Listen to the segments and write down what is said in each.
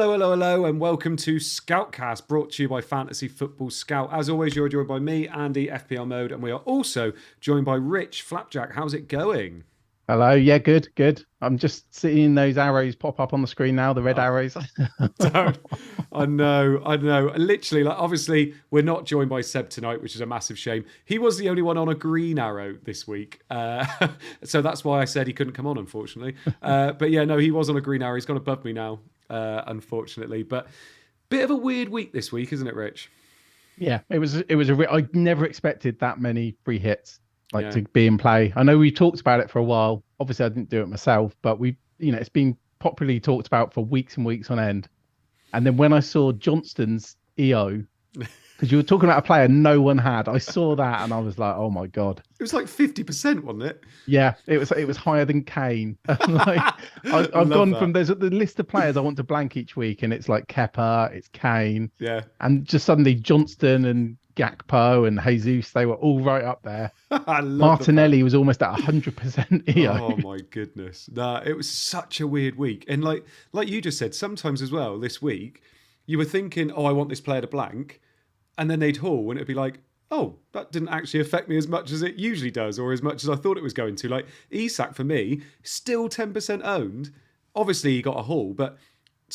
Hello, hello, hello, and welcome to Scoutcast, brought to you by Fantasy Football Scout. As always, you're joined by me, Andy, FPL Mode, and we are also joined by Rich, Flapjack. How's it going? Hello. Yeah, good. I'm just seeing those arrows pop up on the screen now, the red arrows. Don't. I know. Literally, like, obviously, we're not joined by Seb tonight, which is a massive shame. He was the only one on a green arrow this week. So that's why I said he couldn't come on, unfortunately. But yeah, no, he was on a green arrow. He's gone above me now, unfortunately. But bit of a weird week this week, isn't it, Rich? Yeah, I never expected that many free hits to be in play. I know we talked about it for a while. Obviously, I didn't do it myself, but it's been popularly talked about for weeks and weeks on end. And then when I saw Johnston's EO, because you were talking about a player no one had, I saw that and I was like, oh my God. It was like 50%, wasn't it? Yeah, it was higher than Kane. I've gone from there's the list of players I want to blank each week, and it's like Kepa, it's Kane, and just suddenly Johnston and Gakpo and Jesus, they were all right up there. Martinelli was almost at 100% EO. Oh my goodness. Nah, it was such a weird week. And like you just said, sometimes as well this week, you were thinking, oh, I want this player to blank. And then they'd haul and it'd be like, oh, that didn't actually affect me as much as it usually does, or as much as I thought it was going to. Like Isak for me, still 10% owned. Obviously he got a haul, but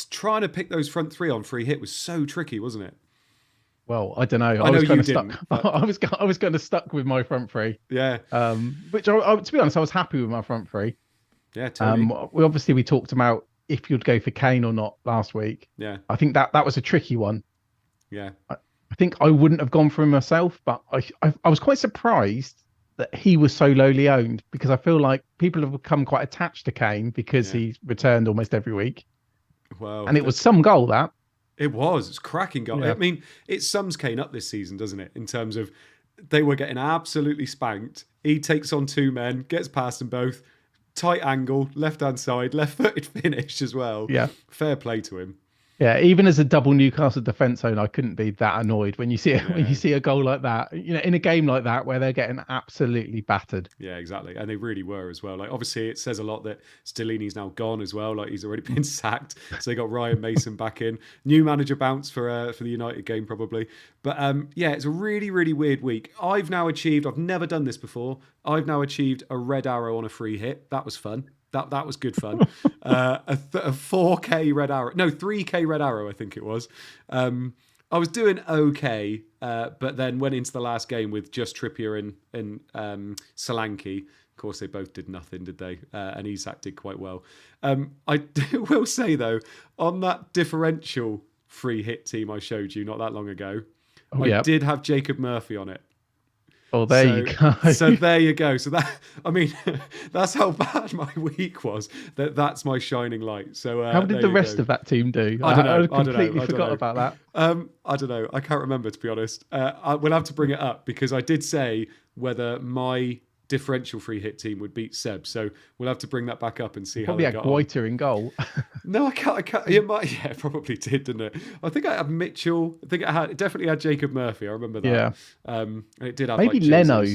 trying to pick those front three on free hit was so tricky, wasn't it? Well, I don't know. I know you didn't. But... I was kind of stuck with my front three. Yeah. Which to be honest, I was happy with my front three. Yeah. Totally. We talked about if you'd go for Kane or not last week. Yeah. I think that was a tricky one. Yeah. I think I wouldn't have gone for him myself, but I was quite surprised that he was so lowly owned, because I feel like people have become quite attached to Kane because he's returned almost every week. Well, and it was some goal that. It was. It's cracking goal. Yeah. I mean, it sums Kane up this season, doesn't it? In terms of they were getting absolutely spanked. He takes on two men, gets past them both. Tight angle, left-hand side, left-footed finish as well. Yeah. Fair play to him. Yeah, even as a double Newcastle defence owner, I couldn't be that annoyed when you see a goal like that. In a game like that where they're getting absolutely battered. Yeah, exactly, and they really were as well. Like, obviously, it says a lot that Stellini's now gone as well. Like, he's already been sacked, so they got Ryan Mason back in. New manager bounce for the United game probably. But yeah, it's a really, really weird week. I've never done this before. I've now achieved a red arrow on a free hit. That was fun. That was good fun. A 4K red arrow. No, 3K red arrow, I think it was. I was doing okay, but then went into the last game with just Trippier and Solanke. Of course, they both did nothing, did they? And Isak did quite well. I will say, though, on that differential free hit team I showed you not that long ago, I did have Jacob Murphy on it. Oh, you go. So there you go. So that's how bad my week was. That's my shining light. So how did the rest of that team do? I don't know. I completely forgot about that. I don't know. I can't remember, to be honest. We'll have to bring it up because I did say whether my differential free hit team would beat Seb. So we'll have to bring that back up and see how they got Guaita in goal. No, I can't. It probably did, didn't it? I think I had Mitchell. I think it definitely had Jacob Murphy. I remember that. Yeah. And it did have maybe like Leno.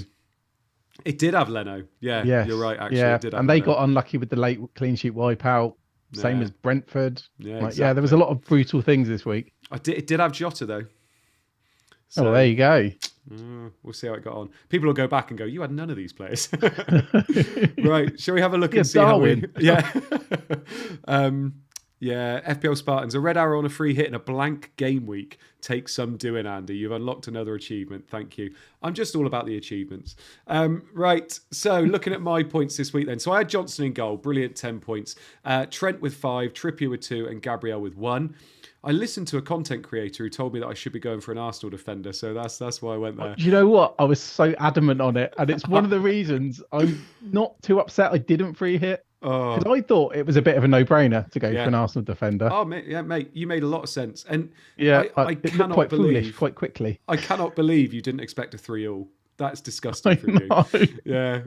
It did have Leno. Yeah, yes. You're right. Actually, yeah. It did have and they Leno. got unlucky with the late clean sheet wipeout. Same as Brentford. Yeah, exactly. Yeah, there was a lot of brutal things this week. It did have Jota though. So, there you go. We'll see how it got on. People will go back and go, you had none of these players. Right. Shall we have a look and see Darwin. how we... Yeah. FPL Spartans, a red arrow on a free hit in a blank game week. Take some doing, Andy. You've unlocked another achievement. Thank you. I'm just all about the achievements. Right. So looking at my points this week then. So I had Johnson in goal. Brilliant, 10 points. Trent with 5, Trippier with 2, and Gabriel with 1. I listened to a content creator who told me that I should be going for an Arsenal defender, so that's why I went there. You know what? I was so adamant on it, and it's one of the reasons I'm not too upset I didn't free hit. Because I thought it was a bit of a no-brainer to go for an Arsenal defender. Oh, mate, you made a lot of sense. And I cannot quite foolish quite quickly. I cannot believe you didn't expect a 3-3. That's disgusting from you. Yeah.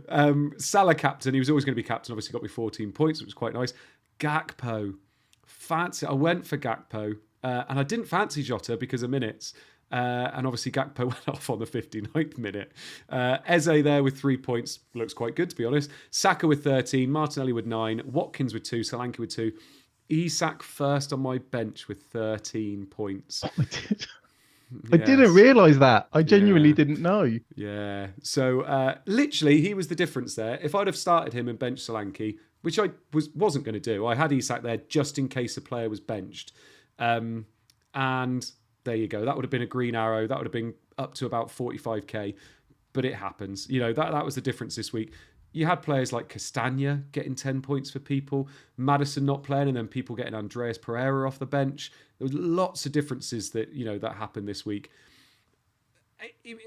Salah captain. He was always going to be captain. Obviously got me 14 points, which was quite nice. Gakpo. I went for Gakpo. And I didn't fancy Jota because of minutes. And obviously Gakpo went off on the 59th minute. Eze there with 3 points. Looks quite good, to be honest. Saka with 13. Martinelli with 9. Watkins with 2. Solanke with 2. Isak first on my bench with 13 points. Oh, I didn't realise that. I genuinely didn't know. Yeah. So literally, he was the difference there. If I'd have started him and benched Solanke, which I wasn't going to do, I had Isak there just in case a player was benched. And there you go. That would have been a green arrow. That would have been up to about 45k. But it happens. That was the difference this week. You had players like Castagna getting 10 points for people, Maddison not playing, and then people getting Andreas Pereira off the bench. There was lots of differences that happened this week.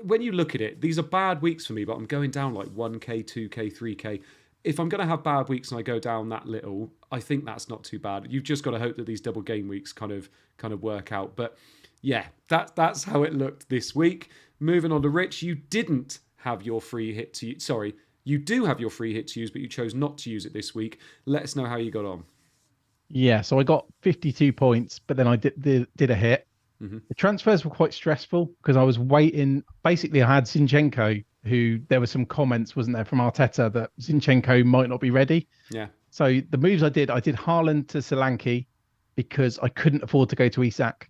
When you look at it, these are bad weeks for me, but I'm going down like 1k, 2k, 3k. If I'm going to have bad weeks and I go down that little, I think that's not too bad. You've just got to hope that these double game weeks kind of work out. But yeah, that's how it looked this week. Moving on to Rich, you didn't have your free hit to use. Sorry, you do have your free hit to use, but you chose not to use it this week. Let us know how you got on. Yeah, so I got 52 points, but then I did a hit. Mm-hmm. The transfers were quite stressful because I was waiting. Basically, I had Zinchenko, who there were some comments, wasn't there, from Arteta that Zinchenko might not be ready. Yeah. So the moves I did Haaland to Solanke because I couldn't afford to go to Isak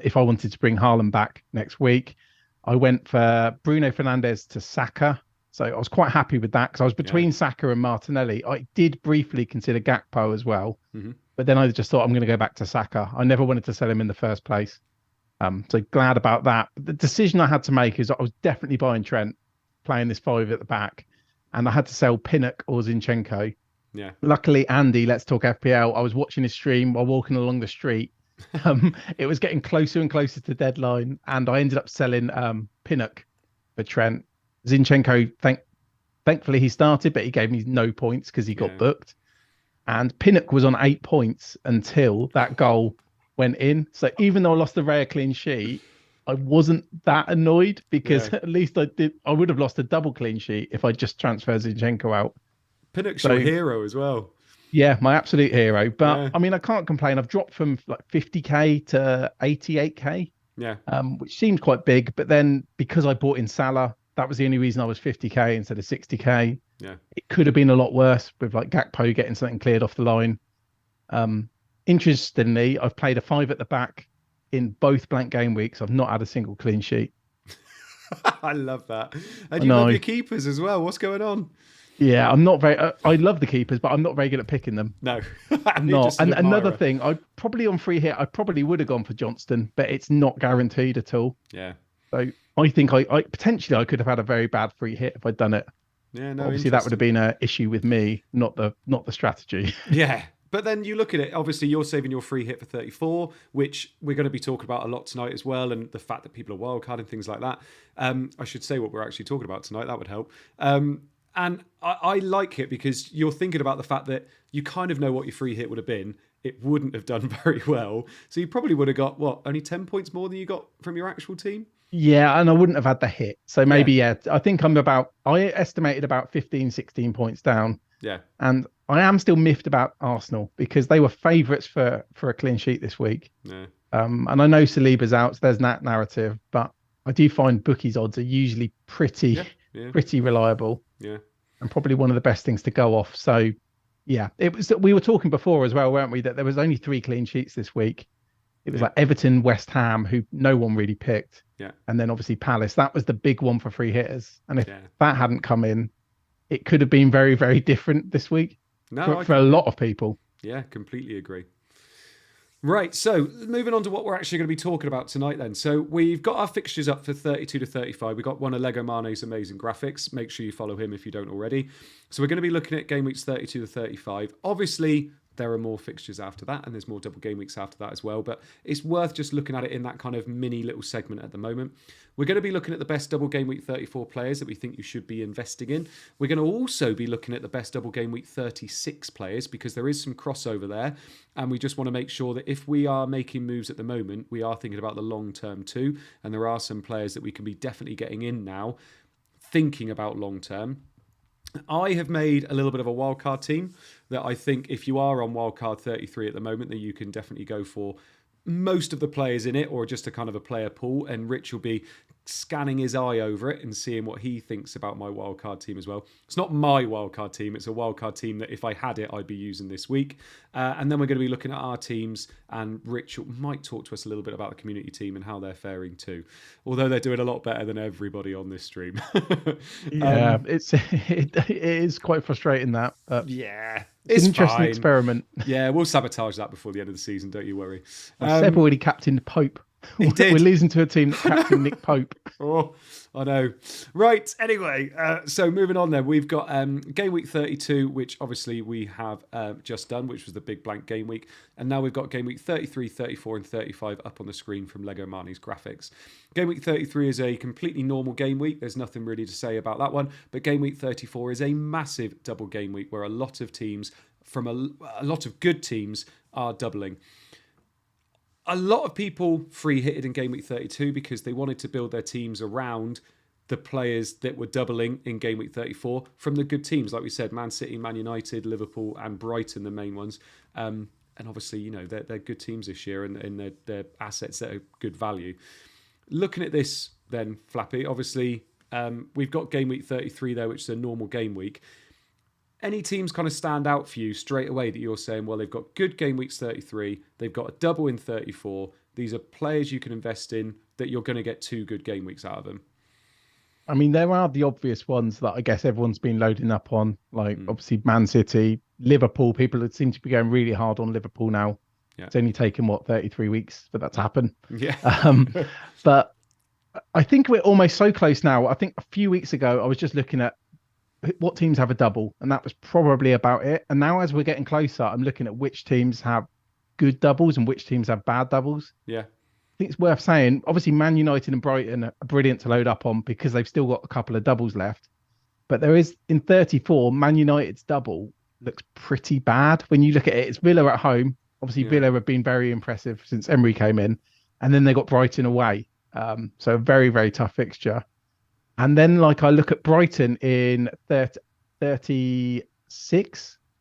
if I wanted to bring Haaland back next week. I went for Bruno Fernandes to Saka. So I was quite happy with that because I was between Saka and Martinelli. I did briefly consider Gakpo as well, but then I just thought I'm going to go back to Saka. I never wanted to sell him in the first place. So glad about that. But the decision I had to make is I was definitely buying Trent, playing this 5 at the back, and I had to sell Pinnock or Zinchenko. Yeah. Luckily, Andy, Let's Talk FPL, I was watching his stream while walking along the street. It was getting closer and closer to deadline, and I ended up selling Pinnock for Trent. Zinchenko, thankfully he started, but he gave me no points because he got booked. And Pinnock was on 8 points until that goal went in. So even though I lost the rare clean sheet, I wasn't that annoyed because at least I would have lost a double clean sheet if I just transferred Zinchenko out. Pinnock's your hero as well. Yeah, my absolute hero. But I mean, I can't complain. I've dropped from like 50k to 88k. Yeah. Which seemed quite big. But then because I bought in Salah, that was the only reason I was 50k instead of 60k. Yeah. It could have been a lot worse with like Gakpo getting something cleared off the line. Interestingly, I've played a 5 at the back in both blank game weeks. I've not had a single clean sheet. I love that. And you love your keepers as well. What's going on? Yeah, I'm not very. I love the keepers, but I'm not very good at picking them. No, I'm not. And another thing, I probably on free hit, I probably would have gone for Johnston, but it's not guaranteed at all. Yeah. So I think I potentially I could have had a very bad free hit if I'd done it. Yeah, no. Obviously, that would have been an issue with me, not the strategy. Yeah. But then you look at it, obviously you're saving your free hit for 34, which we're going to be talking about a lot tonight as well, and the fact that people are wildcarding, things like that. I should say what we're actually talking about tonight, that would help. And I like it because you're thinking about the fact that you kind of know what your free hit would have been. It wouldn't have done very well. So you probably would have got, only 10 points more than you got from your actual team? Yeah, and I wouldn't have had the hit. So maybe, I think I estimated about 15, 16 points down. Yeah. And I am still miffed about Arsenal because they were favourites for a clean sheet this week. Yeah. And I know Saliba's out, so there's that narrative, but I do find bookies odds are usually pretty reliable. Yeah. And probably one of the best things to go off. So yeah, we were talking before as well, weren't we, that there was only 3 clean sheets this week. It was like Everton, West Ham, who no one really picked. Yeah. And then obviously Palace. That was the big one for free hitters. And if that hadn't come in, it could have been very, very different this week for a lot of people. Yeah, completely agree. Right, so moving on to what we're actually going to be talking about tonight then. So we've got our fixtures up for 32 to 35. We've got one of Lego Mane's amazing graphics. Make sure you follow him if you don't already. So we're going to be looking at game weeks 32 to 35. Obviously, there are more fixtures after that, and there's more double game weeks after that as well. But it's worth just looking at it in that kind of mini little segment at the moment. We're going to be looking at the best double game week 34 players that we think you should be investing in. We're going to also be looking at the best double game week 36 players because there is some crossover there. And we just want to make sure that if we are making moves at the moment, we are thinking about the long term too. And there are some players that we can be definitely getting in now, thinking about long term. I have made a little bit of a wildcard team that I think if you are on wildcard 33 at the moment, that you can definitely go for most of the players in it or just a kind of a player pool. And Rich will be scanning his eye over it and seeing what he thinks about my wildcard team as well. It's not my wildcard team. It's a wildcard team that if I had it, I'd be using this week. And then we're going to be looking at our teams, and Rich might talk to us a little bit about the community team and how they're faring too. Although they're doing a lot better than everybody on this stream. Yeah, it is quite frustrating that. Yeah. It's an interesting fine. Experiment. Yeah, we'll sabotage that before the end of the season. Don't you worry. Seb already captained Pope. He did. We're losing to a team that captained Nick Pope. Oh, I know. Right. Anyway, so moving on then, we've got game week 32, which obviously we have just done, which was the big blank game week. And now we've got game week 33, 34, and 35 up on the screen from Lego Marnie's graphics. Game week 33 is a completely normal game week. There's nothing really to say about that one. But game week 34 is a massive double game week where a lot of teams from a lot of good teams are doubling. A lot of people free hitted in game week 32 because they wanted to build their teams around the players that were doubling in game week 34 from the good teams. Like we said, Man City, Man United, Liverpool and Brighton, the main ones. And obviously, you know, they're good teams this year and they're assets that are good value. Looking at this then, Flappy, obviously we've got game week 33 there, which is a normal game week. Any teams kind of stand out for you straight away that you're saying, well, they've got good game weeks 33, they've got a double in 34. These are players you can invest in that you're going to get 2 good game weeks out of them. I mean, there are the obvious ones that I guess everyone's been loading up on, like obviously Man City, Liverpool. People that seem to be going really hard on Liverpool now. Yeah. It's only taken, 33 weeks for that to happen. Yeah. But I think we're almost so close now. I think a few weeks ago, I was just looking at what teams have a double, and that was probably about it. And now as we're getting closer, I'm looking at which teams have good doubles and which teams have bad doubles. Yeah. I think it's worth saying, obviously Man United and Brighton are brilliant to load up on because they've still got a couple of doubles left. But there is, in 34, Man United's double looks pretty bad. When you look at it, it's Villa at home. Obviously, Villa have been very impressive since Emery came in. And then they got Brighton away. So a very, very tough fixture. And then, like, I look at Brighton in 36.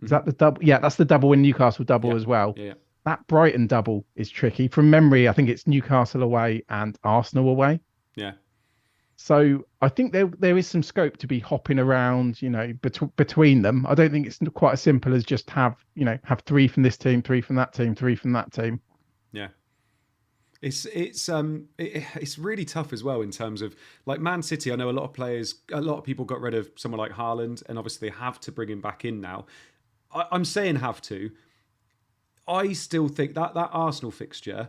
Is that the double? Yeah, that's the double in Newcastle double as well. Yeah. That Brighton double is tricky. From memory, I think it's Newcastle away and Arsenal away. Yeah. So I think there is some scope to be hopping around, you know, between them. I don't think it's quite as simple as just have 3 from this team, 3 from that team, 3 from that team. Yeah. It's really tough as well in terms of, like, Man City. I know a lot of people got rid of someone like Haaland, and obviously they have to bring him back in now. I'm saying have to. I still think that Arsenal fixture,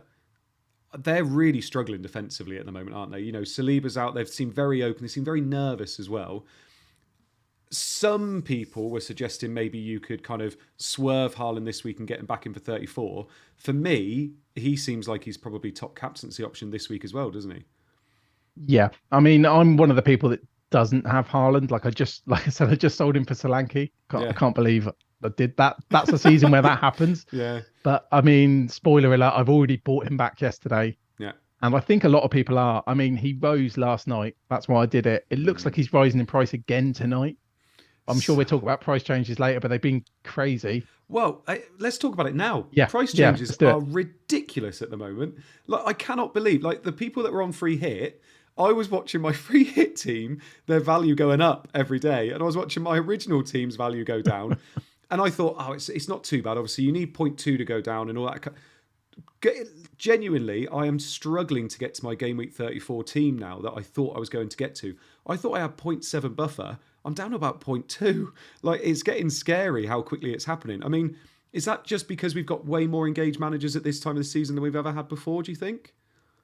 they're really struggling defensively at the moment, aren't they? You know, Saliba's out. They've seemed very open. They seem very nervous as well. Some people were suggesting maybe you could kind of swerve Haaland this week and get him back in for 34. For me, he seems like he's probably top captaincy option this week as well, doesn't he? Yeah. I mean, I'm one of the people that doesn't have Haaland. Like I said, I just sold him for Solanke. I can't believe I did that. That's a season where that happens. Yeah. But I mean, spoiler alert, I've already bought him back yesterday. Yeah. And I think a lot of people are. I mean, he rose last night. That's why I did it. It looks like he's rising in price again tonight. I'm sure we'll talk about price changes later, but they've been crazy. Well, let's talk about it now. Yeah, price changes are ridiculous at the moment. Like, I cannot believe, like, the people that were on free hit, I was watching my free hit team, their value going up every day, and I was watching my original team's value go down. And I thought, it's not too bad. Obviously, you need 0.2 to go down and all that. Genuinely, I am struggling to get to my game week 34 team now that I thought I was going to get to. I thought I had 0.7 buffer. I'm down to about 0.2. Like, it's getting scary how quickly it's happening. I mean, is that just because we've got way more engaged managers at this time of the season than we've ever had before, do you think?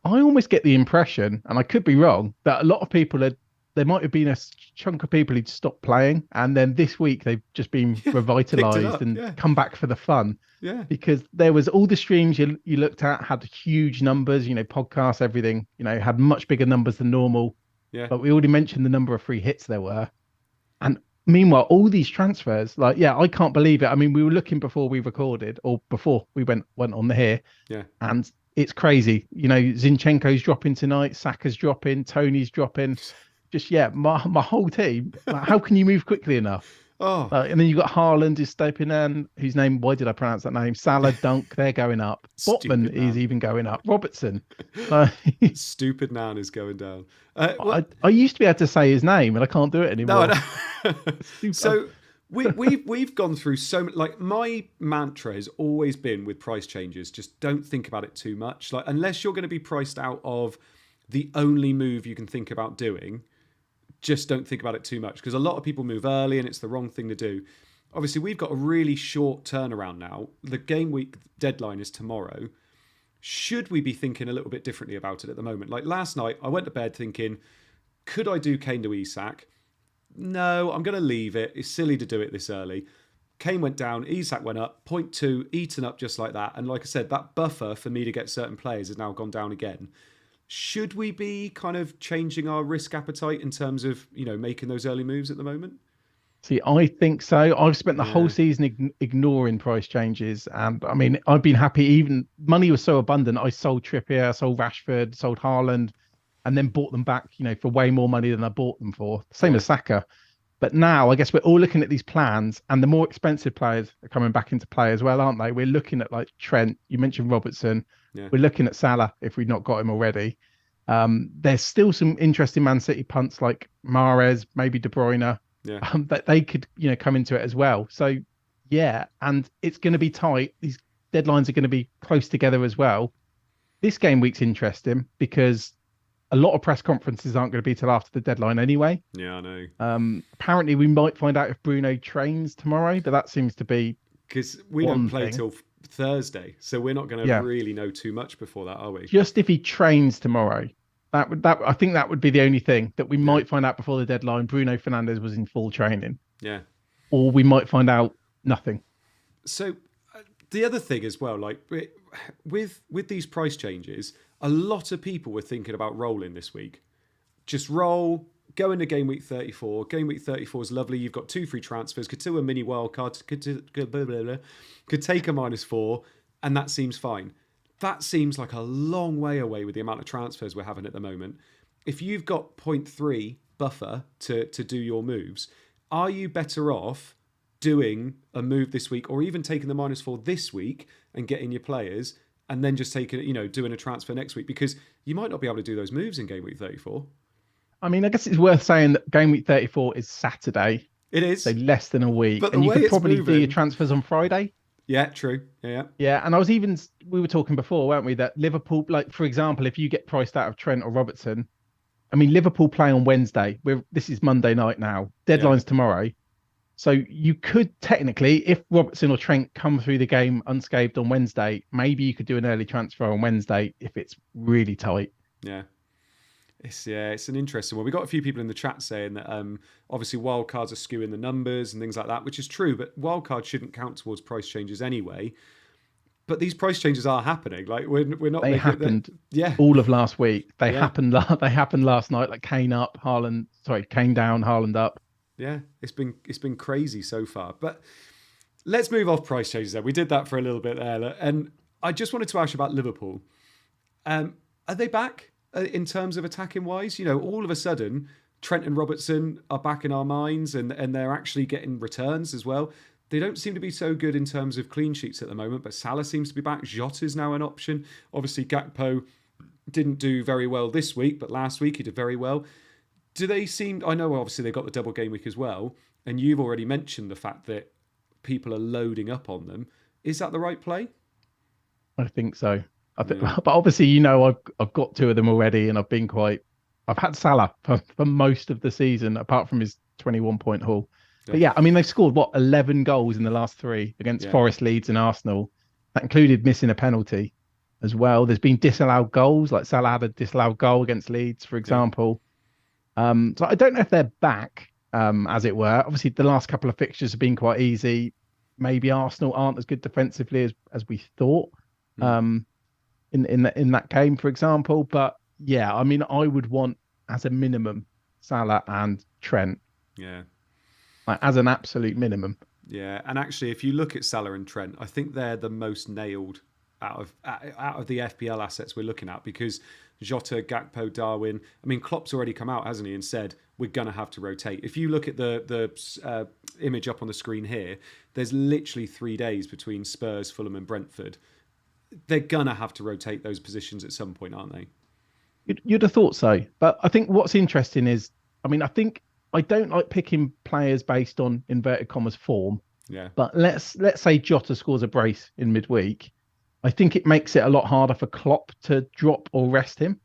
I almost get the impression, and I could be wrong, that a lot of people there might have been a chunk of people who'd stopped playing, and then this week they've just been revitalized and come back for the fun. Yeah. Because there was all the streams you looked at had huge numbers, podcasts, everything, had much bigger numbers than normal. Yeah. But we already mentioned the number of free hits there were. And meanwhile, all these transfers, I can't believe it. I mean, we were looking before we recorded or before we went on the here. Yeah. And it's crazy. Zinchenko's dropping tonight. Saka's dropping. Tony's dropping. Just, my whole team. How can you move quickly enough? Oh, And then you've got Haaland who's stepping in, whose name, why did I pronounce that name? Salah, Dunk, they're going up. Botman stupid is Nan. even going up. Robertson. Like, Stupid Nan is going down. I, I used to be able to say his name and I can't do it No, anymore. no. Stupid. So we've gone through so like my mantra has always been with price changes, just don't think about it too much. Like unless you're going to be priced out of the only move you can think about doing, just don't think about it too much because a lot of people move early and it's the wrong thing to do. Obviously, we've got a really short turnaround now. The game week deadline is tomorrow. Should we be thinking a little bit differently about it at the moment? Like last night, I went to bed thinking, could I do Kane to Isak? No, I'm going to leave it. It's silly to do it this early. Kane went down, Isak went up, 0.2, eaten up just like that. And like I said, that buffer for me to get certain players has now gone down again. Should we be kind of changing our risk appetite in terms of, making those early moves at the moment? See, I think so. I've spent the whole Yeah, season ignoring price changes. And I mean, I've been happy. Even money was so abundant. I sold Trippier, sold Rashford, sold Haaland, and then bought them back, for way more money than I bought them for. Same yeah, as Saka. But now I guess we're all looking at these plans and the more expensive players are coming back into play as well, aren't they? We're looking at like Trent, you mentioned Robertson. yeah, We're looking at Salah if we've not got him already. There's still some interesting Man City punts like Mahrez, maybe De Bruyne, yeah, that they could, come into it as well. So yeah, and it's going to be tight. These deadlines are going to be close together as well. This game week's interesting because a lot of press conferences aren't going to be till after the deadline anyway. yeah, I know. Apparently, we might find out if Bruno trains tomorrow, but that seems to be Because we don't one play thing. till Thursday, so we're not going to Yeah, really know too much before that, are we? just if he trains tomorrow, that I think that would be the only thing that we Yeah, might find out before the deadline. Bruno Fernandes was in full training, yeah. or we might find out nothing. So the other thing as well, like with these price changes, a lot of people were thinking about rolling this week. Just roll, go into game week 34. Game week 34 is lovely. You've got 2 free transfers, could do a mini wild card, could take a -4, and that seems fine. That seems like a long way away with the amount of transfers we're having at the moment. If you've got zero point 0.3 buffer to do your moves, are you better off doing a move this week or even taking the -4 this week and getting your players and then just taking, doing a transfer next week? Because you might not be able to do those moves in game week 34. I mean, I guess it's worth saying that game week 34 is Saturday, It so is, less than a week, but the and you way could it's probably do your moving, transfers on Friday. yeah, true, yeah, Yeah, and we were talking before, weren't we, that Liverpool, like for example, if you get priced out of Trent or Robertson, I mean, Liverpool play on Wednesday. This is Monday night now. yeah, Deadline's tomorrow. So you could technically, if Robertson or Trent come through the game unscathed on Wednesday, maybe you could do an early transfer on Wednesday if it's really tight. yeah. It's an interesting one. We got a few people in the chat saying that obviously wildcards are skewing the numbers and things like that, which is true. But wildcards shouldn't count towards price changes anyway. But these price changes are happening. Like we're not They making it. happened Yeah, all of last week. yeah, They happened last night. Like Kane up, Kane down, Haaland up. yeah. It's been crazy so far. But let's move off price changes. Then we did that for a little bit there, and I just wanted to ask you about Liverpool. Are they back in terms of attacking wise? All of a sudden, Trent and Robertson are back in our minds and they're actually getting returns as well. They don't seem to be so good in terms of clean sheets at the moment, but Salah seems to be back. Jota's now an option. Obviously, Gakpo didn't do very well this week, but last week he did very well. Do they seem... I know obviously they've got the double game week as well, and you've already mentioned the fact that people are loading up on them. Is that the right play? I think so. Yeah, But obviously, I've got 2 of them already, and I've had Salah for most of the season, apart from his 21-point haul. yeah, But yeah, I mean, they've scored 11 goals in the last 3 against yeah, Forest, Leeds, and Arsenal. That included missing a penalty as well. There's been disallowed goals, like Salah had a disallowed goal against Leeds, for yeah, example. So I don't know if they're back, as it were. Obviously, the last couple of fixtures have been quite easy. Maybe Arsenal aren't as good defensively as we thought. mm, In that game, for example. But yeah, I mean, I would want as a minimum Salah and Trent, yeah. like as an absolute minimum. Yeah, and actually, if you look at Salah and Trent, I think they're the most nailed out of the FPL assets we're looking at because Jota, Gakpo, Darwin. I mean, Klopp's already come out, hasn't he, and said we're going to have to rotate. If you look at the image up on the screen here, there's literally 3 days between Spurs, Fulham and Brentford. They're going to have to rotate those positions at some point, aren't they? You'd have thought so. But I think what's interesting is, I mean, I think I don't like picking players based on inverted commas form. Yeah. But let's say Jota scores a brace in midweek. I think it makes it a lot harder for Klopp to drop or rest him.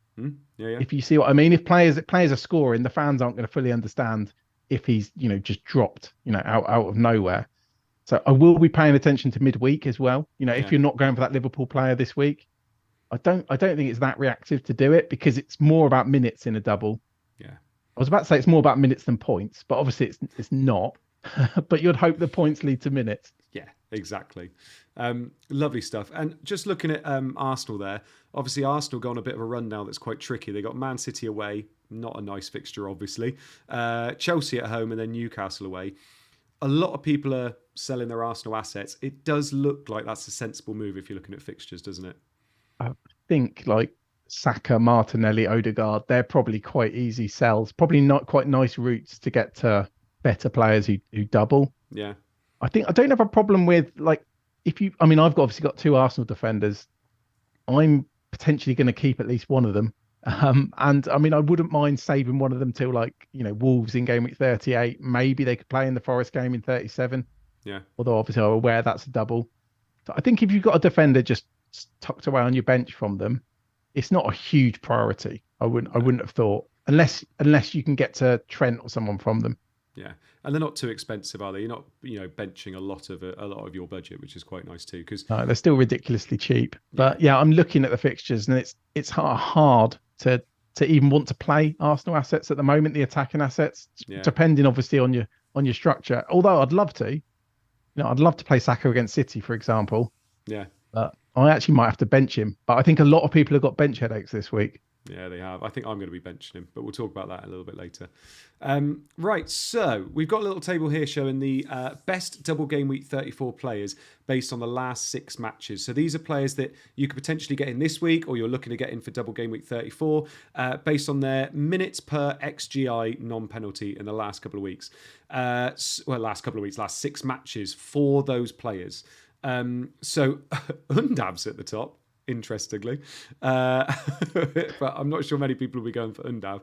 Yeah. If you see what I mean, if players are scoring, the fans aren't going to fully understand if he's just dropped out of nowhere. So I will be paying attention to midweek as well. If you're not going for that Liverpool player this week, I don't think it's that reactive to do it because it's more about minutes in a double. Yeah. I was about to say it's more about minutes than points, but obviously it's not. But you'd hope the points lead to minutes. Yeah, exactly. Lovely stuff. And just looking at Arsenal there, obviously Arsenal go on a bit of a run now that's quite tricky. They got Man City away, not a nice fixture, obviously. Chelsea at home and then Newcastle away. A lot of people are selling their Arsenal assets. It does look like that's a sensible move if you're looking at fixtures, doesn't it? I think like Saka, Martinelli, Odegaard, they're probably quite easy sells. Probably not quite nice routes to get to better players who double. Yeah. I don't have a problem with like I've obviously got 2 Arsenal defenders. I'm potentially going to keep at least one of them. And I mean, I wouldn't mind saving one of them till Wolves in game week 38. Maybe they could play in the Forest game in 37. Yeah. Although obviously I'm aware that's a double. So I think if you've got a defender just tucked away on your bench from them, it's not a huge priority. I wouldn't have thought unless you can get to Trent or someone from them. Yeah, and they're not too expensive, are they? You're not, benching a lot of your budget, which is quite nice too. Because they're still ridiculously cheap. But yeah, I'm looking at the fixtures, and it's hard to even want to play Arsenal assets at the moment. The attacking assets, depending obviously on your structure. Although I'd love to, I'd love to play Saka against City, for example. Yeah, but I actually might have to bench him. But I think a lot of people have got bench headaches this week. Yeah, they have. I think I'm going to be benching him, but we'll talk about that a little bit later. Right, so we've got a little table here showing the best double game week 34 players based on the last 6 matches. So these are players that you could potentially get in this week or you're looking to get in for double game week 34 based on their minutes per XGI non-penalty in the last couple of weeks. Last 6 matches for those players. So Undav's at the top. Interestingly, but I'm not sure many people will be going for Undav.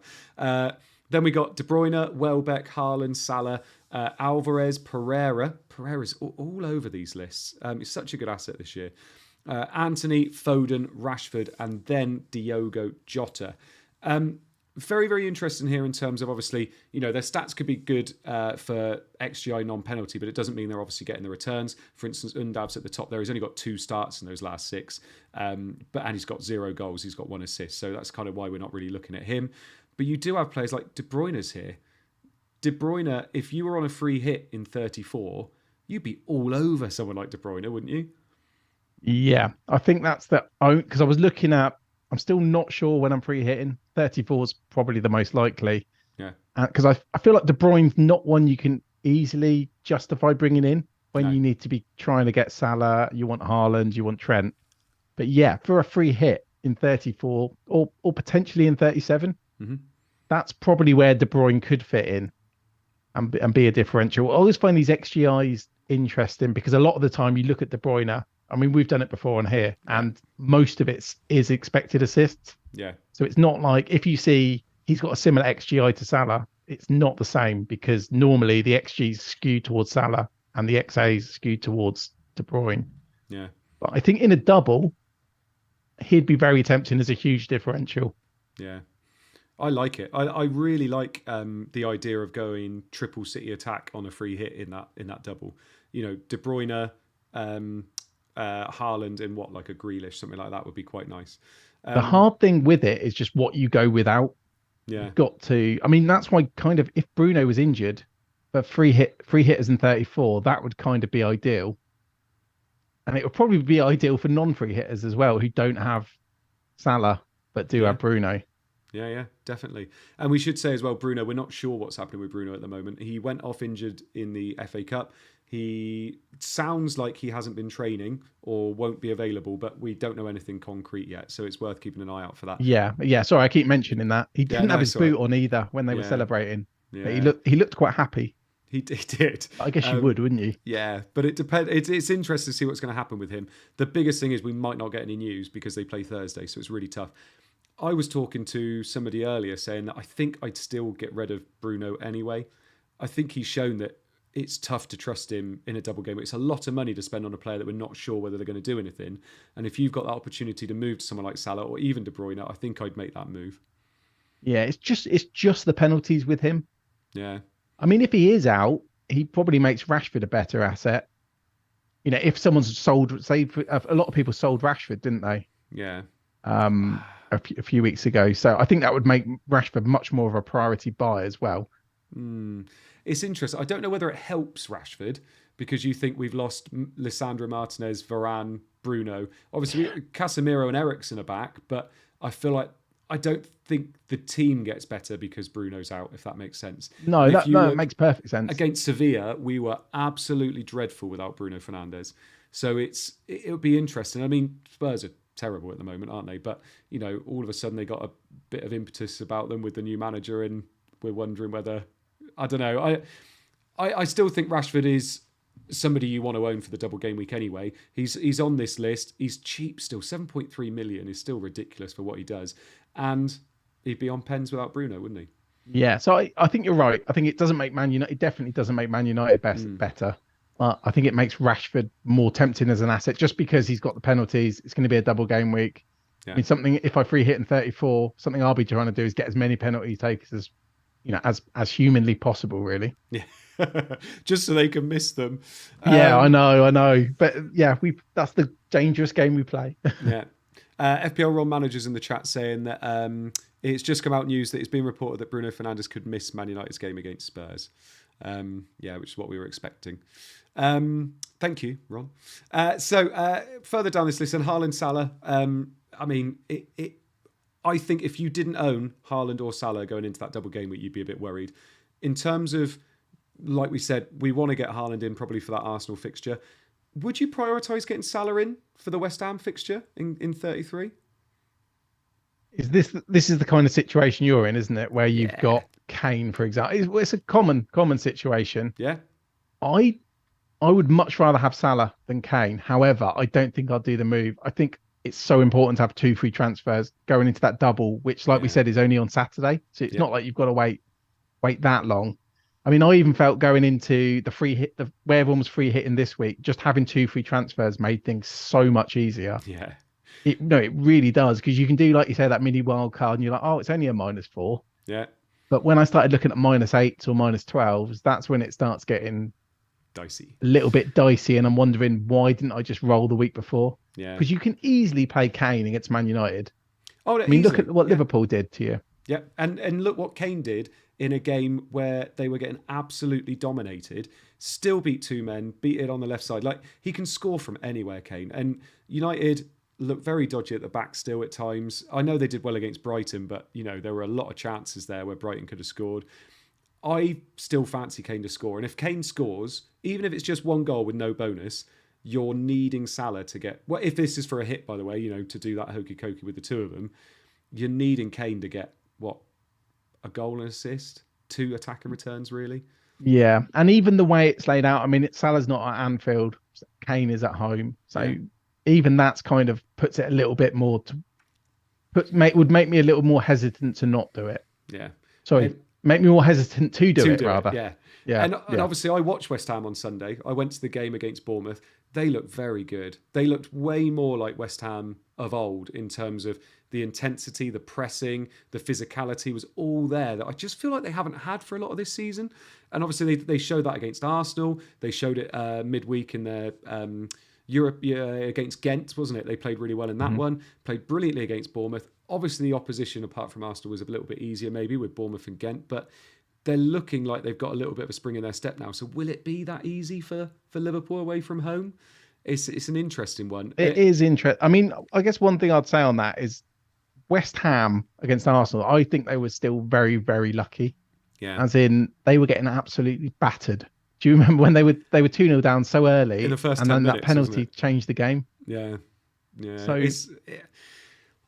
Then we got De Bruyne, Welbeck, Haaland, Salah, Alvarez, Pereira. Pereira's all over these lists. He's such a good asset this year. Anthony, Foden, Rashford, and then Diogo Jota. Very, very interesting here in terms of obviously, their stats could be good for XGI non-penalty, but it doesn't mean they're obviously getting the returns. For instance, Undav's at the top there. He's only got 2 starts in those last 6, and he's got 0 goals. He's got 1 assist. So that's kind of why we're not really looking at him. But you do have players like De Bruyne's here. De Bruyne, if you were on a free hit in 34, you'd be all over someone like De Bruyne, wouldn't you? Yeah, I think that's because I was looking at, I'm still not sure when I'm free hitting. 34 is probably the most likely. Yeah. Because I feel like De Bruyne's not one you can easily justify bringing in when you need to be trying to get Salah, you want Haaland, you want Trent. But yeah, for a free hit in 34 or potentially in 37, that's probably where De Bruyne could fit in and be a differential. I always find these XGIs interesting because a lot of the time you look at De Bruyne. I mean, we've done it before on here, and most of it is expected assists. Yeah. So it's not like if you see he's got a similar XGI to Salah, it's not the same because normally the XGs skew towards Salah and the XAs skew towards De Bruyne. Yeah. But I think in a double, he'd be very tempting as a huge differential. Yeah. I like it. I really like the idea of going triple City attack on a free hit in that double. De Bruyne, Haaland and like a Grealish, something like that would be quite nice. The hard thing with it is just what you go without. Yeah. You've got to. I mean, that's why kind of if Bruno was injured, but free hitters in 34, that would kind of be ideal. And it would probably be ideal for non-free hitters as well, who don't have Salah but do have Bruno. Yeah, definitely. And we should say as well, Bruno, we're not sure what's happening with Bruno at the moment. He went off injured in the FA Cup. He sounds like he hasn't been training or won't be available, but we don't know anything concrete yet. So it's worth keeping an eye out for that. Yeah. Sorry, I keep mentioning that. He Yeah, didn't no, have his it's all right. boot on either when they were Yeah, celebrating. But yeah. he looked quite happy. He did. I guess you would, wouldn't you? Yeah, but it depends. It's interesting to see what's going to happen with him. The biggest thing is we might not get any news because they play Thursday, so it's really tough. I was talking to somebody earlier saying that I think I'd still get rid of Bruno anyway. I think he's shown that it's tough to trust him in a double game. It's a lot of money to spend on a player that we're not sure whether they're going to do anything. And if you've got that opportunity to move to someone like Salah or even De Bruyne, I think I'd make that move. Yeah, it's just the penalties with him. Yeah. I mean, if he is out, he probably makes Rashford a better asset. You know, if someone's sold, say, a lot of people sold Rashford, didn't they? Yeah. A few weeks ago. So I think that would make Rashford much more of a priority buy as well. It's interesting. I don't know whether it helps Rashford because you think we've lost Lissandro Martinez, Varane, Bruno. Obviously, Casemiro and Eriksen are back, but I feel like I don't think the team gets better because Bruno's out, if that makes sense. No, it makes perfect sense. Against Sevilla, we were absolutely dreadful without Bruno Fernandes. So it'll be interesting. I mean, Spurs are terrible at the moment, aren't they? But, you know, all of a sudden they got a bit of impetus about them with the new manager, and we're wondering whether, I don't know. I still think Rashford is somebody you want to own for the double game week anyway. He's on this list. He's cheap still. 7.3 million is still ridiculous for what he does. And he'd be on pens without Bruno, wouldn't he? Yeah, so I think you're right. I think it doesn't make Man United. It definitely doesn't make Man United better. I think it makes Rashford more tempting as an asset just because he's got the penalties. It's going to be a double game week. Yeah. I mean, something if I free hit in 34, something I'll be trying to do is get as many penalty takers as as humanly possible, really. Yeah, just so they can miss them. Yeah, I know, but yeah, that's the dangerous game we play. Yeah. FPL Ron Managers in the chat saying that it's just come out news that it's been reported that Bruno Fernandes could miss Man United's game against Spurs. Which is what we were expecting. Thank you, Ron. So further down this list, and Haaland, Salah. I mean, I think if you didn't own Haaland or Salah going into that double game week, you'd be a bit worried. In terms of, like we said, we want to get Haaland in probably for that Arsenal fixture. Would you prioritise getting Salah in for the West Ham fixture in 33? This is the kind of situation you're in, isn't it? Where you've got Kane, for example. It's a common situation. Yeah. I would much rather have Salah than Kane. However, I don't think I'll do the move. I think it's so important to have 2 free transfers going into that double, which, like we said, is only on Saturday. So it's not like you've got to wait that long. I mean, I even felt going into the free hit, where everyone was free hitting this week, just having 2 free transfers made things so much easier. Yeah. It really does, because you can do, like you say, that mini wild card and you're like, oh, it's only a -4. Yeah. But when I started looking at -8s or -12s, that's when it starts getting dicey, a little bit dicey. And I'm wondering, why didn't I just roll the week before? Yeah. Because you can easily play Kane against Man United. Oh, I mean, look at what Liverpool did to you. Yeah. And look what Kane did in a game where they were getting absolutely dominated, still beat 2 men, beat it on the left side. Like, he can score from anywhere, Kane. And United look very dodgy at the back still at times. I know they did well against Brighton, but, you know, there were a lot of chances there where Brighton could have scored. I still fancy Kane to score. And if Kane scores, even if it's just 1 goal with no bonus, you're needing Salah to get... Well, if this is for a hit, by the way, you know, to do that hokey-cokey with the 2 of them, you're needing Kane to get, a goal and assist? 2 attacking returns, really? Yeah. And even the way it's laid out, I mean, Salah's not at Anfield. Kane is at home. So even that's kind of puts it a little bit more would make me a little more hesitant to not do it. Yeah. Sorry. Make me more hesitant to do it, rather. Yeah. And obviously I watched West Ham on Sunday. I went to the game against Bournemouth. They looked very good. They looked way more like West Ham of old in terms of the intensity, the pressing, the physicality was all there that I just feel like they haven't had for a lot of this season. And obviously they showed that against Arsenal. They showed it midweek in their Europe against Ghent, wasn't it? They played really well in that one. Played brilliantly against Bournemouth. Obviously the opposition apart from Arsenal was a little bit easier maybe with Bournemouth and Ghent, but they're looking like they've got a little bit of a spring in their step now. So will it be that easy for Liverpool away from home? It's an interesting one. It is interesting. I mean, I guess one thing I'd say on that is West Ham against Arsenal, I think they were still very, very lucky. Yeah. As in, they were getting absolutely battered. Do you remember when they were 2-0 down so early, In the first and 10 then that minutes, penalty wasn't it? changed the game? Yeah. Yeah. So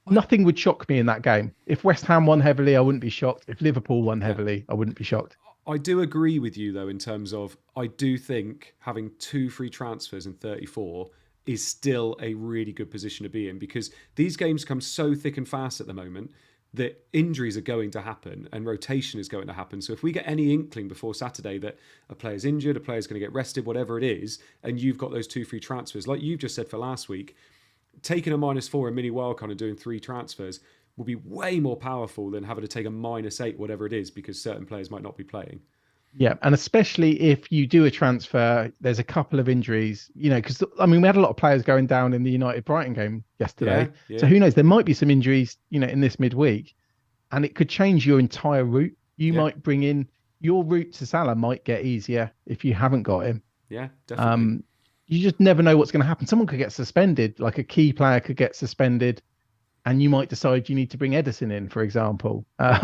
nothing would shock me in that game. If West Ham won heavily, I wouldn't be shocked. If Liverpool won heavily, I wouldn't be shocked. I do agree with you, though, in terms of I do think having 2 free transfers in 34 is still a really good position to be in, because these games come so thick and fast at the moment that injuries are going to happen and rotation is going to happen. So if we get any inkling before Saturday that a player's injured, a player's going to get rested, whatever it is, and you've got those 2 free transfers, like you've just said for last week, taking a -4 in mini wildcard and doing 3 transfers will be way more powerful than having to take a -8, whatever it is, because certain players might not be playing. Yeah, and especially if you do a transfer, there's a couple of injuries, because I mean, we had a lot of players going down in the United Brighton game yesterday. Yeah. So who knows? There might be some injuries, in this midweek, and it could change your entire route. You might bring in your route to Salah might get easier if you haven't got him. Yeah, definitely. You just never know what's going to happen. Someone could get suspended, like a key player could get suspended, and you might decide you need to bring Edison in, for example. I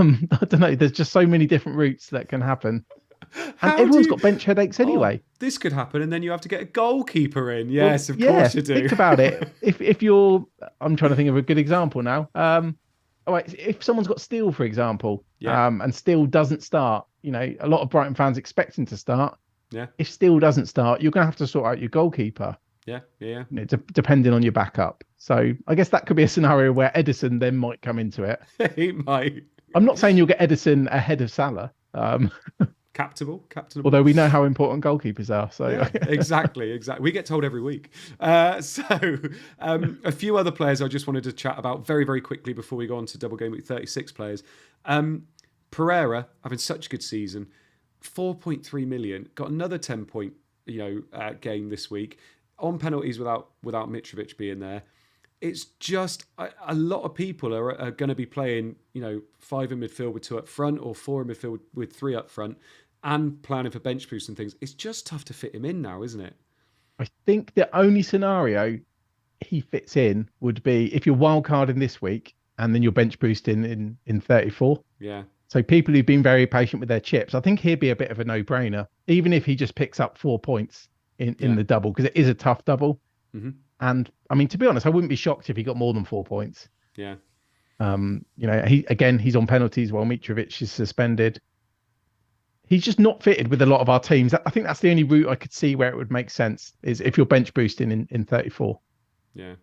don't know. There's just so many different routes that can happen. And everyone's got bench headaches anyway. This could happen, and then you have to get a goalkeeper in. Yes, of course you do. Think about it. If you're, I'm trying to think of a good example now. All right, if someone's got Steele, for example, and Steele doesn't start, a lot of Brighton fans expect him to start. Yeah. If Steele doesn't start, you're going to have to sort out your goalkeeper. Yeah. Depending on your backup. So I guess that could be a scenario where Edison then might come into it. He might. I'm not saying you'll get Edison ahead of Salah. Captainable. Although we know how important goalkeepers are. So yeah, exactly. We get told every week. A few other players I just wanted to chat about very, very quickly before we go on to double game week 36 players. Pereira having such a good season, 4.3 million, got another 10-point game this week on penalties without Mitrovic being there. It's just a lot of people are going to be playing 5 in midfield with 2 up front, or 4 in midfield with 3 up front, and planning for bench boosts and things. It's just tough to fit him in now, isn't it? I think the only scenario he fits in would be if you're wildcarding this week and then you're bench boosting in 34. Yeah. So people who've been very patient with their chips, I think he'd be a bit of a no-brainer, even if he just picks up 4 points in the double, because it is a tough double. Mm-hmm. And I mean, to be honest, I wouldn't be shocked if he got more than 4 points. Yeah. He's on penalties while Mitrovic is suspended. He's just not fitted with a lot of our teams. I think that's the only route I could see where it would make sense, is if you're bench boosting in 34. Yeah.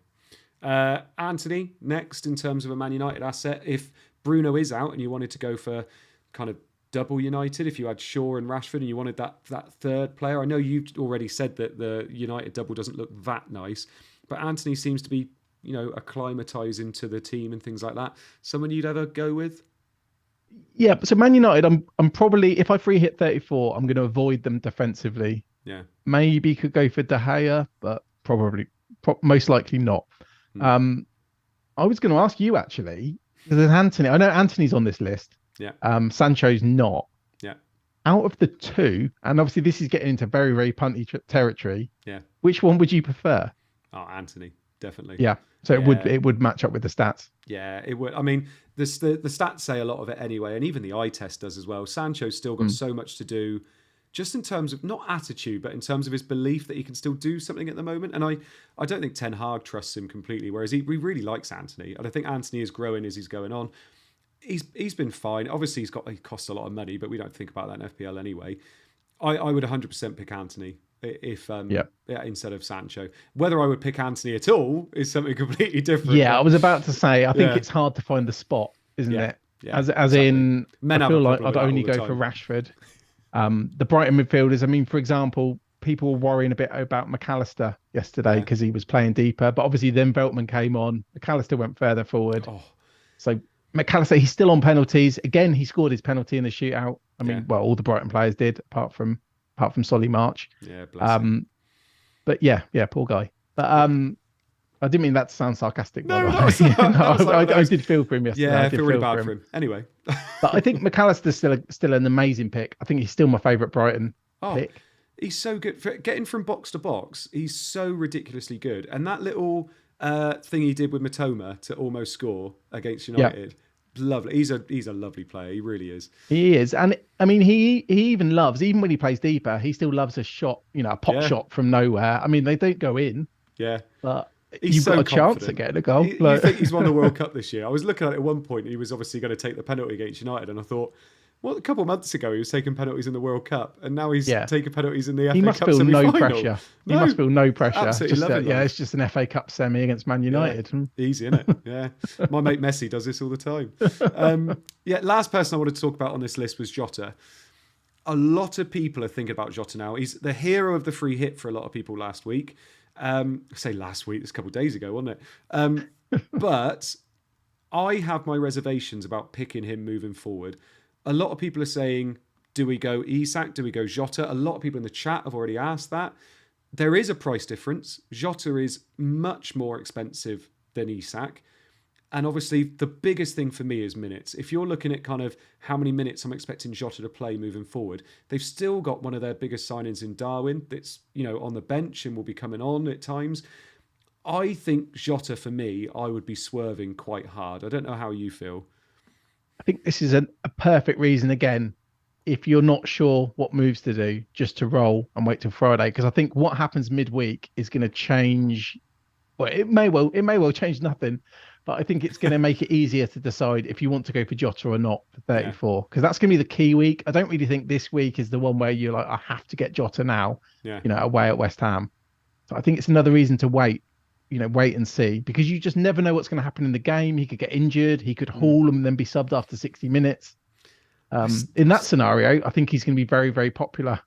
Anthony, next in terms of a Man United asset. If Bruno is out and you wanted to go for kind of double United, if you had Schar and Rashford and you wanted that third player, I know you've already said that the United double doesn't look that nice, but Anthony seems to be, acclimatizing to the team and things like that. Someone you'd ever go with? Yeah, so Man United, I'm probably, if I free hit 34, I'm going to avoid them defensively. Yeah. Maybe could go for De Gea, but most likely not. I was going to ask you actually, because Anthony, I know Anthony's on this list. Yeah. Sancho's not. Yeah. Out of the two, and obviously this is getting into very, very punty territory. Yeah. Which one would you prefer? Oh, Anthony, definitely. Yeah. So it would match up with the stats. Yeah, it would. I mean, the stats say a lot of it anyway, and even the eye test does as well. Sancho's still got so much to do, just in terms of not attitude, but in terms of his belief that he can still do something at the moment. And I don't think Ten Hag trusts him completely, whereas he really likes Anthony, and I think Anthony is growing as he's going on. He's been fine. Obviously, he costs a lot of money, but we don't think about that in FPL anyway. I would 100% pick Anthony if instead of Sancho. Whether I would pick Anthony at all is something completely different. Yeah, I was about to say, I think it's hard to find the spot, isn't it? Yeah, as exactly. In, Men I feel like I'd only go for Rashford. The Brighton midfielders, I mean, for example, people were worrying a bit about McAllister yesterday because he was playing deeper, but obviously then Veltman came on. McAllister went further forward. So McAllister, he's still on penalties. Again, he scored his penalty in the shootout. I mean, well, all the Brighton players did, apart from Solly March. Yeah, bless him. But yeah, poor guy. But I didn't mean that to sound sarcastic. No, I did feel for him yesterday. Yeah, I feel really bad for him. Anyway. But I think McAllister's still an amazing pick. I think he's still my favourite Brighton pick. He's so good. For getting from box to box, he's so ridiculously good. And that little thing he did with Matoma to almost score against United. Lovely. He's a lovely player. He really is. He is. And I mean, he even loves, even when he plays deeper, he still loves a shot, a pop shot from nowhere. I mean, they don't go in. Yeah. But He's you've so got a confident. chance at getting a goal. You think he's won the World Cup this year? I was looking at one point, he was obviously going to take the penalty against United, and I thought, well, a couple of months ago he was taking penalties in the World Cup, and now he's taking penalties in the FA Cup semi-final. He must feel no pressure. He must feel no pressure. Absolutely loving it's just an FA Cup semi against Man United. Easy, isn't it? Yeah. My mate Messi does this all the time. Last person I wanted to talk about on this list was Jota. A lot of people are thinking about Jota now. He's the hero of the free hit for a lot of people last week. I say last week, it's a couple of days ago, wasn't it? But I have my reservations about picking him moving forward. A lot of people are saying, do we go Isak? Do we go Jota? A lot of people in the chat have already asked that. There is a price difference. Jota is much more expensive than Isak. And obviously, the biggest thing for me is minutes. If you're looking at kind of how many minutes I'm expecting Jota to play moving forward, they've still got one of their biggest signings in Darwin that's, on the bench and will be coming on at times. I think Jota, for me, I would be swerving quite hard. I don't know how you feel. I think this is a perfect reason, again, if you're not sure what moves to do, just to roll and wait till Friday. Because I think what happens midweek is going to change. Well, it may well change nothing, but I think it's going to make it easier to decide if you want to go for Jota or not for 34. Because that's going to be the key week. I don't really think this week is the one where you're like, I have to get Jota now, away at West Ham. So I think it's another reason to wait. Wait and see, because you just never know what's going to happen in the game. He could get injured. He could haul and then be subbed after 60 minutes. In that scenario, I think he's going to be very, very popular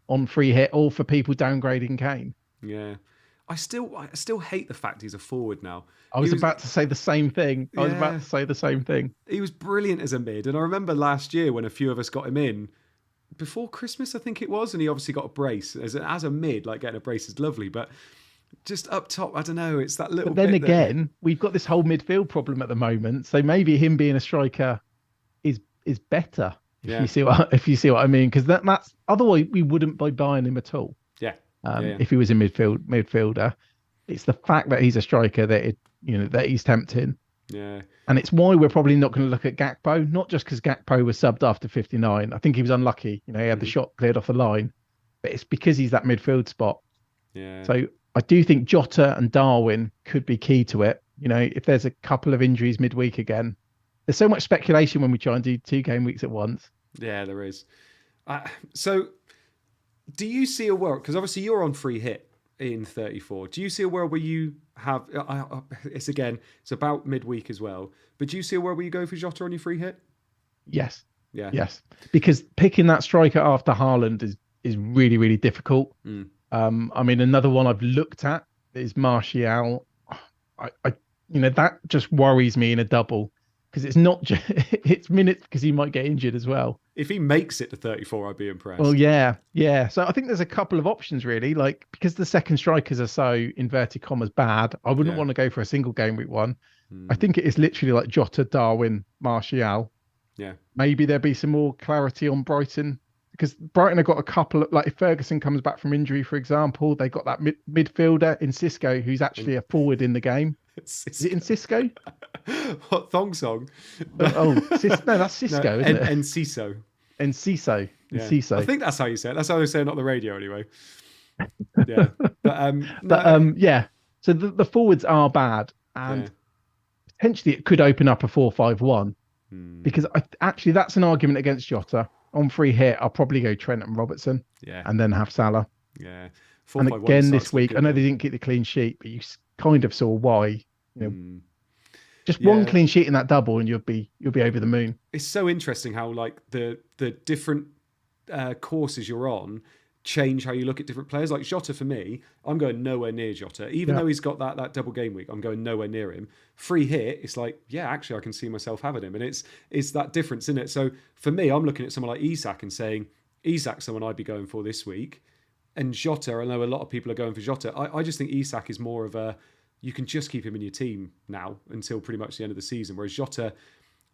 on free hit or for people downgrading Kane. Yeah. I still hate the fact he's a forward now. I was about to say the same thing. He was brilliant as a mid. And I remember last year when a few of us got him in before Christmas, I think it was, and he obviously got a brace. As a mid, like getting a brace is lovely, but just up top, I don't know. It's that little. But then again, we've got this whole midfield problem at the moment. So maybe him being a striker is better. If you see what I mean, because that's otherwise we wouldn't be buying him at all. If he was a midfielder, it's the fact that he's a striker that that he's tempting. Yeah. And it's why we're probably not going to look at Gakpo, not just because Gakpo was subbed after 59. I think he was unlucky. He had the shot cleared off the line, but it's because he's that midfield spot. Yeah. So I do think Jota and Darwin could be key to it. If there's a couple of injuries midweek again, there's so much speculation when we try and do 2 game weeks at once. Yeah, there is. So do you see a world, because obviously you're on free hit in 34. Do you see a world where you have, it's about midweek as well, but do you see a world where you go for Jota on your free hit? Yes. Yeah. Yes. Because picking that striker after Haaland is really, really difficult. I mean, another one I've looked at is Martial. That just worries me in a double, because it's not just it's minutes, because he might get injured as well. If he makes it to 34, I'd be impressed. Well, yeah. So I think there's a couple of options really, like, because the second strikers are so inverted commas bad, I wouldn't want to go for a single game week one. I think it is literally like Jota, Darwin, Martial. Yeah. Maybe there'll be some more clarity on Brighton, because Brighton have got a couple of, like, if Ferguson comes back from injury, for example, they got that midfielder in Cisco, who's actually a forward in the game. Is it in Cisco? What, Thong Song? No, that's Cisco, isn't it? Enciso. Enciso. Yeah. Enciso. I think that's how you say it. That's how they say it on the radio anyway. Yeah. Yeah. So the forwards are bad, and potentially it could open up a 4-5-1, because actually that's an argument against Jota. On free hit, I'll probably go Trent and Robertson, and then have Salah. Yeah. And again this week, I know they didn't get the clean sheet, but you kind of saw why. Just one clean sheet in that double, and you'll be over the moon. It's so interesting how, like, the different courses you're on change how you look at different players. Like Jota, for me, I'm going nowhere near Jota. Even though he's got that double game week, I'm going nowhere near him. Free hit, it's like, actually I can see myself having him. And it's that difference, isn't it? So for me, I'm looking at someone like Isak and saying, Isak's someone I'd be going for this week. And Jota, I know a lot of people are going for Jota. I just think Isak is more of a, you can just keep him in your team now until pretty much the end of the season. Whereas Jota,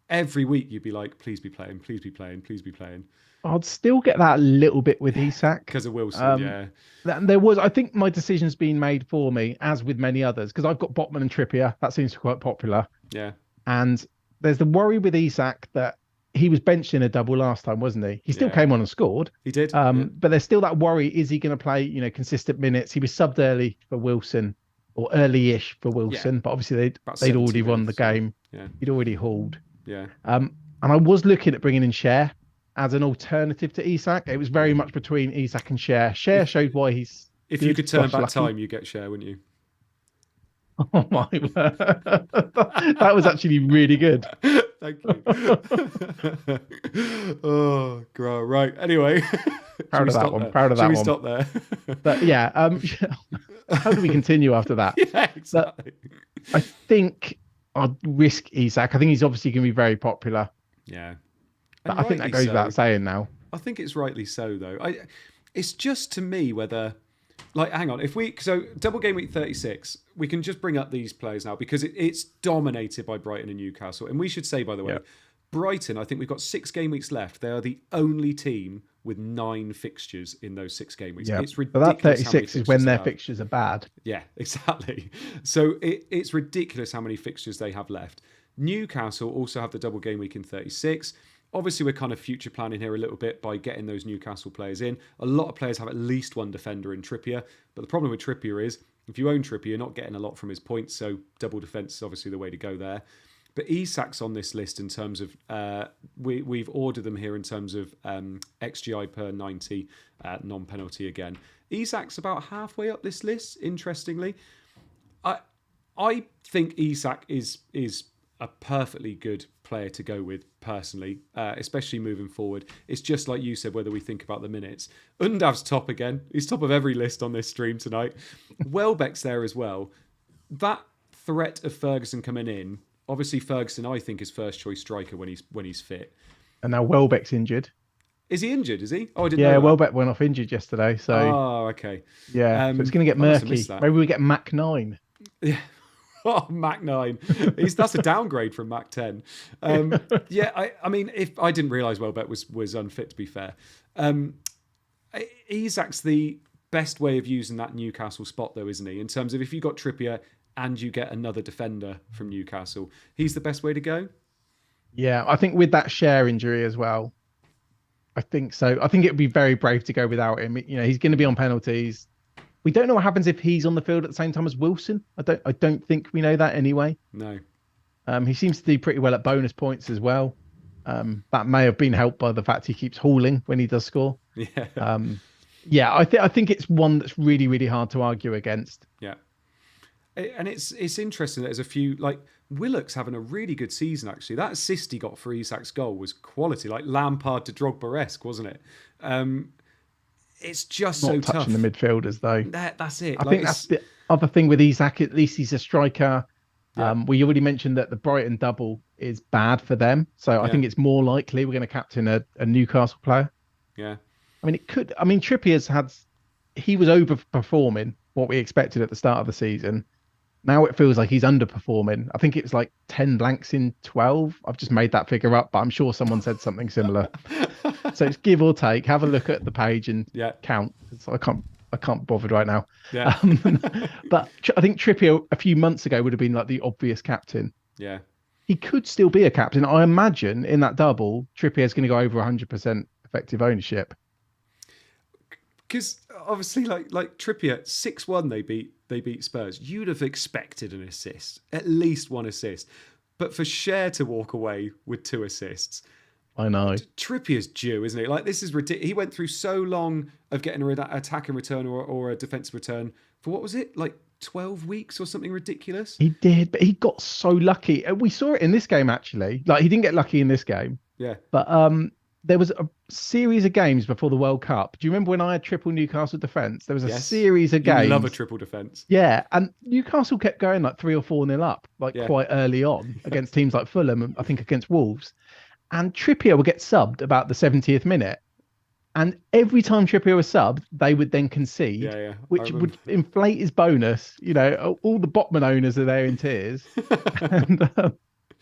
every week you'd be like, please be playing, please be playing, please be playing. I'd still get that a little bit with Isak. Because of Wilson, yeah. There was, I think my decision's been made for me, as with many others, because I've got Botman and Trippier. That seems quite popular. Yeah. And there's the worry with Isak that he was benched in a double last time, wasn't he? He still came on and scored. He did. But there's still that worry. Is he going to play, consistent minutes? He was subbed early for Wilson, or early-ish for Wilson, but obviously they'd already won the game. Yeah. He'd already hauled. Yeah. And I was looking at bringing in Schar as an alternative to Isak. It was very much between Isak and Schar. Schar showed why he's... If you could turn back time, you get Schar, wouldn't you? Oh my word. That was actually really good. Thank you. Oh, God. Right. Anyway. Proud of that one. Proud of that one. Should we stop there? But yeah, how do we continue after that? Yeah, exactly. I think I'd risk Isak. I think he's obviously going to be very popular. Yeah. But I think that goes without saying now. I think it's rightly so, though. It's just to me whether... Like, hang on. So double game week 36, we can just bring up these players now because it's dominated by Brighton and Newcastle. And we should say, by the way, Brighton, I think we've got 6 game weeks left. They are the only team with 9 fixtures in those 6 game weeks. Yeah. It's ridiculous. But that 36 is when their fixtures are bad. Yeah, exactly. So it's ridiculous how many fixtures they have left. Newcastle also have the double game week in 36. Obviously, we're kind of future planning here a little bit by getting those Newcastle players in. A lot of players have at least one defender in Trippier. But the problem with Trippier is, if you own Trippier, you're not getting a lot from his points. So double defence is obviously the way to go there. But Isak's on this list in terms of, we've ordered them here in terms of XGI per 90, non-penalty again. Isak's about halfway up this list, interestingly. I think Isak is a perfectly good player to go with, personally, especially moving forward. It's just like you said, whether we think about the minutes. Undav's top again. He's top of every list on this stream tonight. Welbeck's there as well. That threat of Ferguson coming in, obviously Ferguson, I think, is first choice striker when he's fit. And now Welbeck's injured. Is he injured, is he? Oh, I didn't know Yeah, that. Welbeck went off injured yesterday. So Oh, okay. Yeah, so it's going to get murky. Maybe we get Mac 9. Yeah. Oh, Mac 9. That's a downgrade from Mac 10. Yeah, I mean, if I didn't realise Welbeck was unfit, to be fair. Isak's the best way of using that Newcastle spot, though, isn't he? In terms of if you got Trippier and you get another defender from Newcastle, he's the best way to go? Yeah, I think with that Schar injury as well, I think so. I think it would be very brave to go without him. He's going to be on penalties. We don't know what happens if he's on the field at the same time as Wilson. I don't think we know that anyway. No. He seems to do pretty well at bonus points as well. That may have been helped by the fact he keeps hauling when he does score. Yeah. Yeah, I think it's one that's really, really hard to argue against. Yeah. And it's interesting that there's a few, like, Willock's having a really good season, actually. That assist he got for Isak's goal was quality, like Lampard to Drogba-esque, wasn't it? It's just Not so tough. touching the midfielders, though. That's it. I think that's the other thing with Isak. At least he's a striker. Yeah. We already mentioned that the Brighton double is bad for them. So I think it's more likely we're going to captain a Newcastle player. Yeah. I mean, Trippier's he was overperforming what we expected at the start of the season. Now it feels like he's underperforming. I think it was like 10 blanks in 12. I've just made that figure up, but I'm sure someone said something similar. So it's give or take. Have a look at the page and count. I can't be bothered right now. Yeah. But I think Trippier a few months ago would have been like the obvious captain. Yeah. He could still be a captain. I imagine in that double, Trippier's going to go over 100% effective ownership. Because obviously, like Trippier, 6-1 they beat Spurs. You'd have expected an assist, at least one assist. But for Schar to walk away with 2 assists, I know. Trippier's due, isn't it? Like, this is ridiculous. He went through so long of getting an attack and return or a defensive return for, what was it, like 12 weeks or something ridiculous? He did, but he got so lucky. We saw it in this game, actually. Like, he didn't get lucky in this game. Yeah. But there was a series of games before the World Cup. Do you remember when I had triple Newcastle defence? There was a series of games. You love a triple defence. Yeah, and Newcastle kept going like 3 or 4-0 up, quite early on against teams like Fulham and I think against Wolves. And Trippier would get subbed about the 70th minute. And every time Trippier was subbed, they would then concede, which would inflate his bonus. All the Botman owners are there in tears. And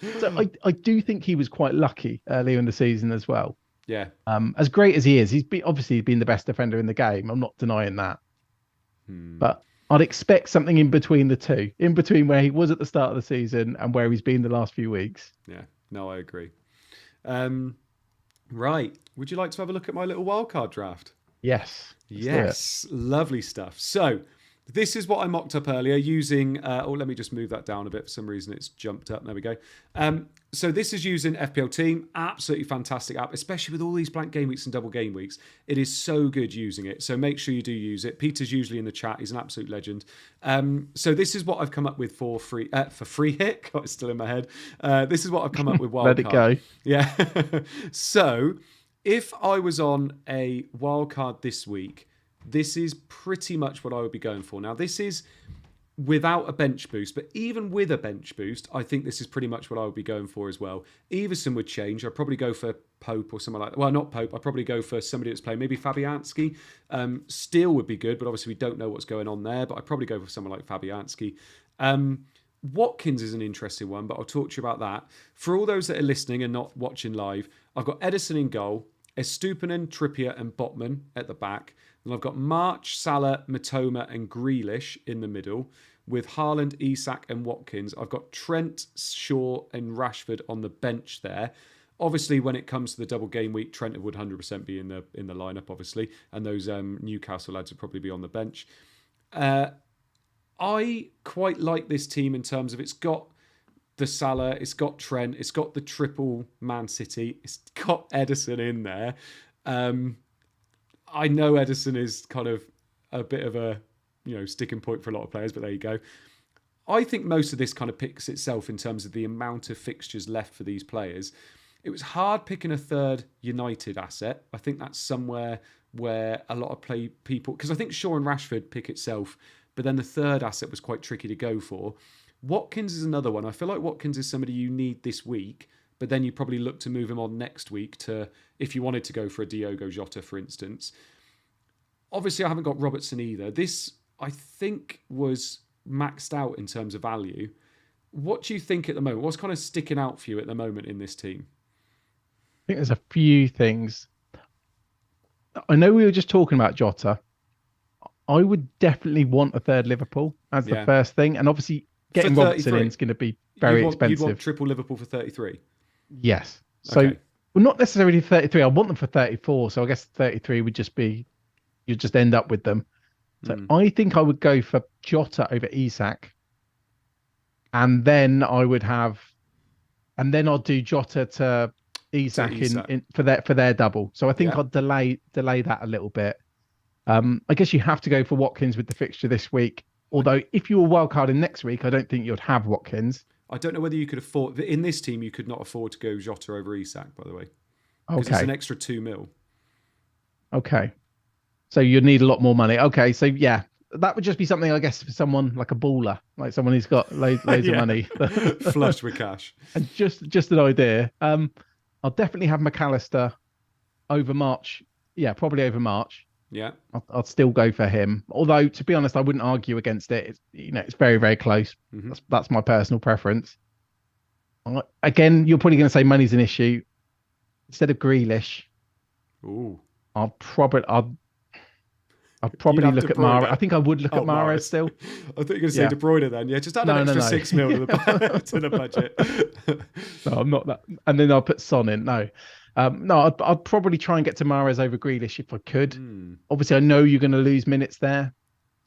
So I do think he was quite lucky earlier in the season as well. Yeah. As great as he is, obviously been the best defender in the game. I'm not denying that. But I'd expect something in between the two, in between where he was at the start of the season and where he's been the last few weeks. Yeah. No, I agree. Right. Would you like to have a look at my little wildcard draft? Yes. Yes. Lovely stuff. So this is what I mocked up earlier using, let me just move that down a bit. For some reason, it's jumped up. There we go. So this is using FPL Team. Absolutely fantastic app, especially with all these blank game weeks and double game weeks. It is so good using it. So make sure you do use it. Peter's usually in the chat. He's an absolute legend. So this is what I've come up with for free hit. God, it's still in my head. This is what I've come up with wildcard. Let it go. Yeah. So if I was on a wildcard this week, this is pretty much what I would be going for. Now, this is without a bench boost, but even with a bench boost, I think this is pretty much what I would be going for as well. Everson would change. I'd probably go for Pope or someone like that. Well, not Pope. I'd probably go for somebody that's playing. Maybe Fabianski. Steele would be good, but obviously we don't know what's going on there. But I'd probably go for someone like Fabianski. Watkins is an interesting one, but I'll talk to you about that. For all those that are listening and not watching live, I've got Edison in goal, Estupinan, Trippier and Botman at the back. And I've got March, Salah, Matoma and Grealish in the middle with Haaland, Isak and Watkins. I've got Trent, Shaw and Rashford on the bench there. Obviously, when it comes to the double game week, Trent would 100% be in the lineup, obviously. And those Newcastle lads would probably be on the bench. I quite like this team in terms of it's got the Salah, it's got Trent, it's got the triple Man City, it's got Edison in there. I know Edison is kind of a bit of a sticking point for a lot of players, but there you go. I think most of this kind of picks itself in terms of the amount of fixtures left for these players. It was hard picking a third United asset. I think that's somewhere where a lot of people, because I think Shaw and Rashford pick itself, but then the third asset was quite tricky to go for. Watkins is another one. I feel like Watkins is somebody you need this week, but then you probably look to move him on next week to, if you wanted to go for a Diogo Jota, for instance. Obviously, I haven't got Robertson either. This, I think, was maxed out in terms of value. What do you think at the moment? What's kind of sticking out for you at the moment in this team? I think there's a few things. I know we were just talking about Jota. I would definitely want a third Liverpool as the first thing. And obviously, getting Robertson in is going to be very expensive. You'd want triple Liverpool for 33? Yes. So, okay. Well, not necessarily 33. I want them for 34. So I guess 33 would just be, you'd just end up with them. So I think I would go for Jota over Isak. And then I would have, and then I'll do Jota to Isak in for their double. So I think I'd delay that a little bit. I guess you have to go for Watkins with the fixture this week. Although if you were wildcarding next week, I don't think you'd have Watkins. I don't know whether you could afford, in this team, you could not afford to go Jota over Isak, by the way. Because it's an extra 2 mil. Okay. So you'd need a lot more money. Okay. So yeah, that would just be something, I guess, for someone like a baller, like someone who's got loads of money. Flush with cash. And just an idea. I'll definitely have McAllister over March. Yeah, probably over March. Yeah. I'll still go for him. Although, to be honest, I wouldn't argue against it. It's very, very close. Mm-hmm. That's my personal preference. Again, you're probably going to say money's an issue. Instead of Grealish, I'd probably look at Mahrez. I think I would look at Mahrez still. I thought you were going to say De Bruyne then. Yeah, just add an extra 6 mil to the budget. No, I'm not that. And then I'll put Son in. No. I'd probably try and get to Mahrez over Grealish if I could. Obviously, I know you're going to lose minutes there.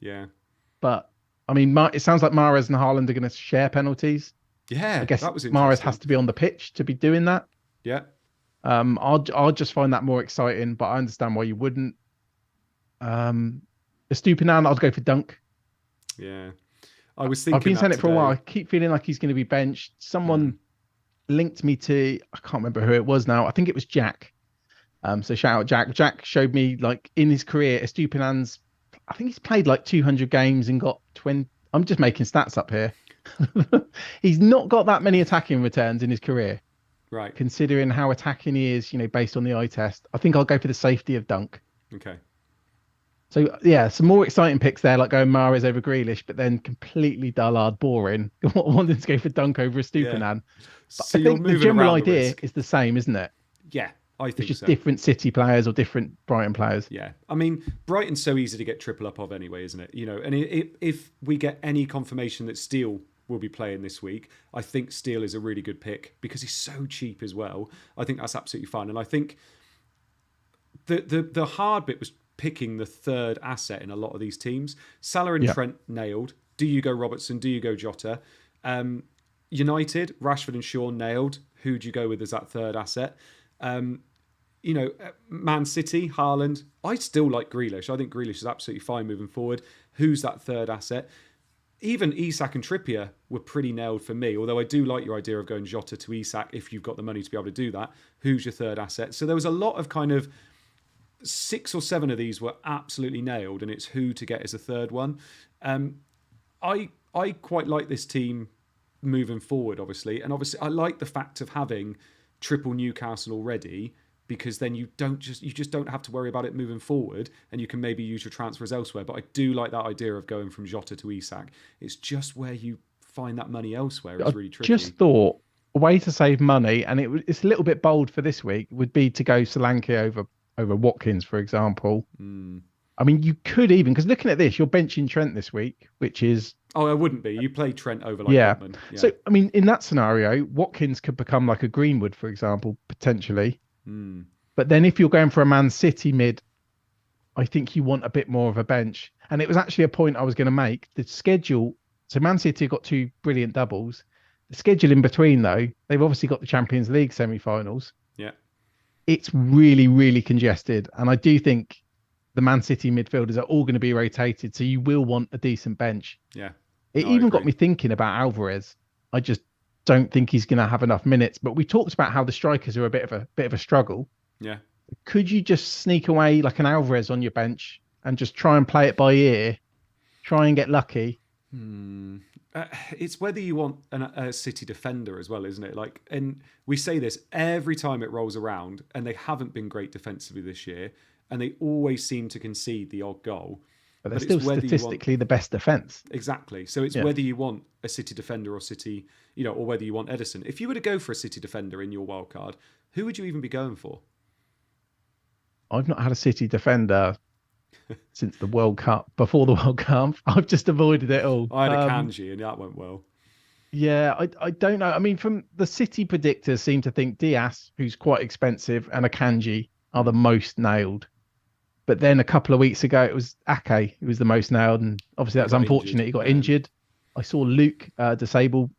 Yeah. But, I mean, it sounds like Mahrez and Haaland are going to share penalties. Yeah, I guess Mahrez has to be on the pitch to be doing that. Yeah. I'll just find that more exciting, but I understand why you wouldn't. The Stupinan, I'd go for Dunk. Yeah. I was thinking I've been saying it for a while. I keep feeling like he's going to be benched. Someone linked me to, I can't remember who it was now. I think it was Jack. So shout out Jack. Jack showed me, like, in his career, Estupinan's, I think he's played like 200 games and got 20. I'm just making stats up here. He's not got that many attacking returns in his career. Right. Considering how attacking he is, based on the eye test. I think I'll go for the safety of Dunk. Okay. So yeah, some more exciting picks there, like going Mahrez over Grealish, but then completely dullard, boring. Wanting to go for Dunk over a Yeah. Stupinan. But So I you're think the moving general around the idea risk. is the same, isn't it? Yeah, I It's think just so. different City players or different Brighton players. Yeah, I mean, Brighton's so easy to get triple up of anyway, isn't it? You know, and if we get any confirmation that Steele will be playing this week, I think Steele is a really good pick because he's so cheap as well. I think that's absolutely fine, and I think the hard bit was picking the third asset in a lot of these teams. Salah and Yeah. Trent nailed. Do you go Robertson? Do you go Jota? United, Rashford and Shaw nailed. Who do you go with as that third asset? You know, Man City, Haaland. I still like Grealish. I think Grealish is absolutely fine moving forward. Who's that third asset? Even Isak and Trippier were pretty nailed for me, although I do like your idea of going Jota to Isak if you've got the money to be able to do that. Who's your third asset? So there was a lot of kind of 6 or 7 of these were absolutely nailed, and it's who to get as a third one. I quite like this team moving forward, obviously, and obviously I like the fact of having triple Newcastle already, because then you just don't have to worry about it moving forward, and you can maybe use your transfers elsewhere. But I do like that idea of going from Jota to Isak. It's just where you find that money elsewhere is I really tricky. just thought a way to save money, and it's a little bit bold for this week, would be to go Solanke over Watkins, for example. I mean, you could even, because looking at this, you're benching Trent this week, which is Oh, I wouldn't be. You play Trent over like yeah. Botman. Yeah. So I mean, in that scenario, Watkins could become like a Greenwood, for example, potentially. But then if you're going for a Man City mid, I think you want a bit more of a bench. And it was actually a point I was going to make. The schedule, so Man City have got 2 brilliant doubles. The schedule in between, though, they've obviously got the Champions League semi-finals. Yeah. It's really, really congested. And I do think the Man City midfielders are all going to be rotated. So you will want a decent bench. Yeah. It No, I even got agree. me thinking about Alvarez. I just don't think he's going to have enough minutes. But we talked about how the strikers are a bit of a struggle. Yeah. Could you just sneak away like an Alvarez on your bench and just try and play it by ear, try and get lucky? It's whether you want a City defender as well, isn't it? Like, and we say this every time it rolls around, and they haven't been great defensively this year, and they always seem to concede the odd goal. But they're But still it's whether you statistically the best defense. exactly. So it's whether you want a City defender or City, you know, or whether you want Edison. If you were to go for a City defender in your wild card, who would you even be going for? I've not had a City defender since the World Cup. Before the World Cup, I've just avoided it all. I had a Kanji, and that went well. Yeah, I don't know. I mean, from the City predictors seem to think Diaz, who's quite expensive, and Akanji are the most nailed. But then a couple of weeks ago, it was Ake who was the most nailed, and obviously that's got unfortunate. injured. He got injured. I saw Luke Disable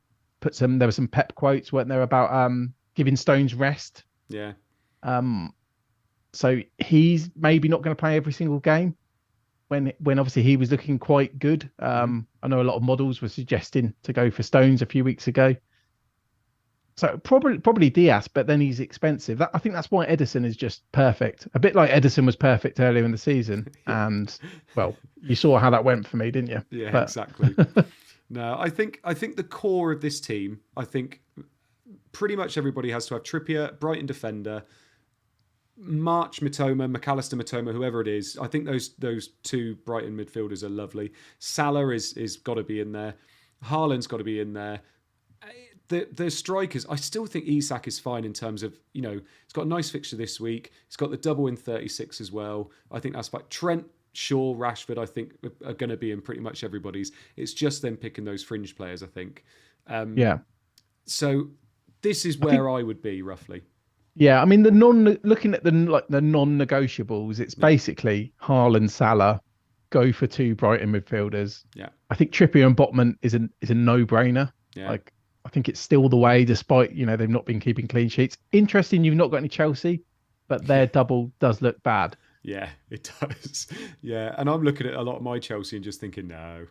there were some pep quotes, weren't there, about giving Stones rest. Yeah. So he's maybe not going to play every single game when obviously he was looking quite good. I know a lot of models were suggesting to go for Stones a few weeks ago. So probably Diaz, but then he's expensive. I think that's why Edison is just perfect. A bit like Edison was perfect earlier in the season. And well, you saw how that went for me, didn't you? Yeah, exactly. No, I think the core of this team, I think pretty much everybody has to have Trippier, Brighton defender, March Matoma, McAllister Matoma, whoever it is. I think those 2 Brighton midfielders are lovely. Salah is got to be in there. Haaland's got to be in there. The strikers, I still think Isak is fine in terms of, you know, he's got a nice fixture this week. He's got the double in 36 as well. I think that's fine. Trent, Shaw, Rashford, I think are going to be in pretty much everybody's. It's just them picking those fringe players, I think. Yeah. So this is where I would be roughly. Yeah, I mean looking at the non-negotiables, it's basically Haaland, Salah, go for 2 Brighton midfielders. Yeah. I think Trippier and Botman is a no-brainer. Yeah. Like I think it's still the way, despite they've not been keeping clean sheets. Interesting, you've not got any Chelsea, but their double does look bad. Yeah, it does. Yeah, and I'm looking at a lot of my Chelsea and just thinking, no,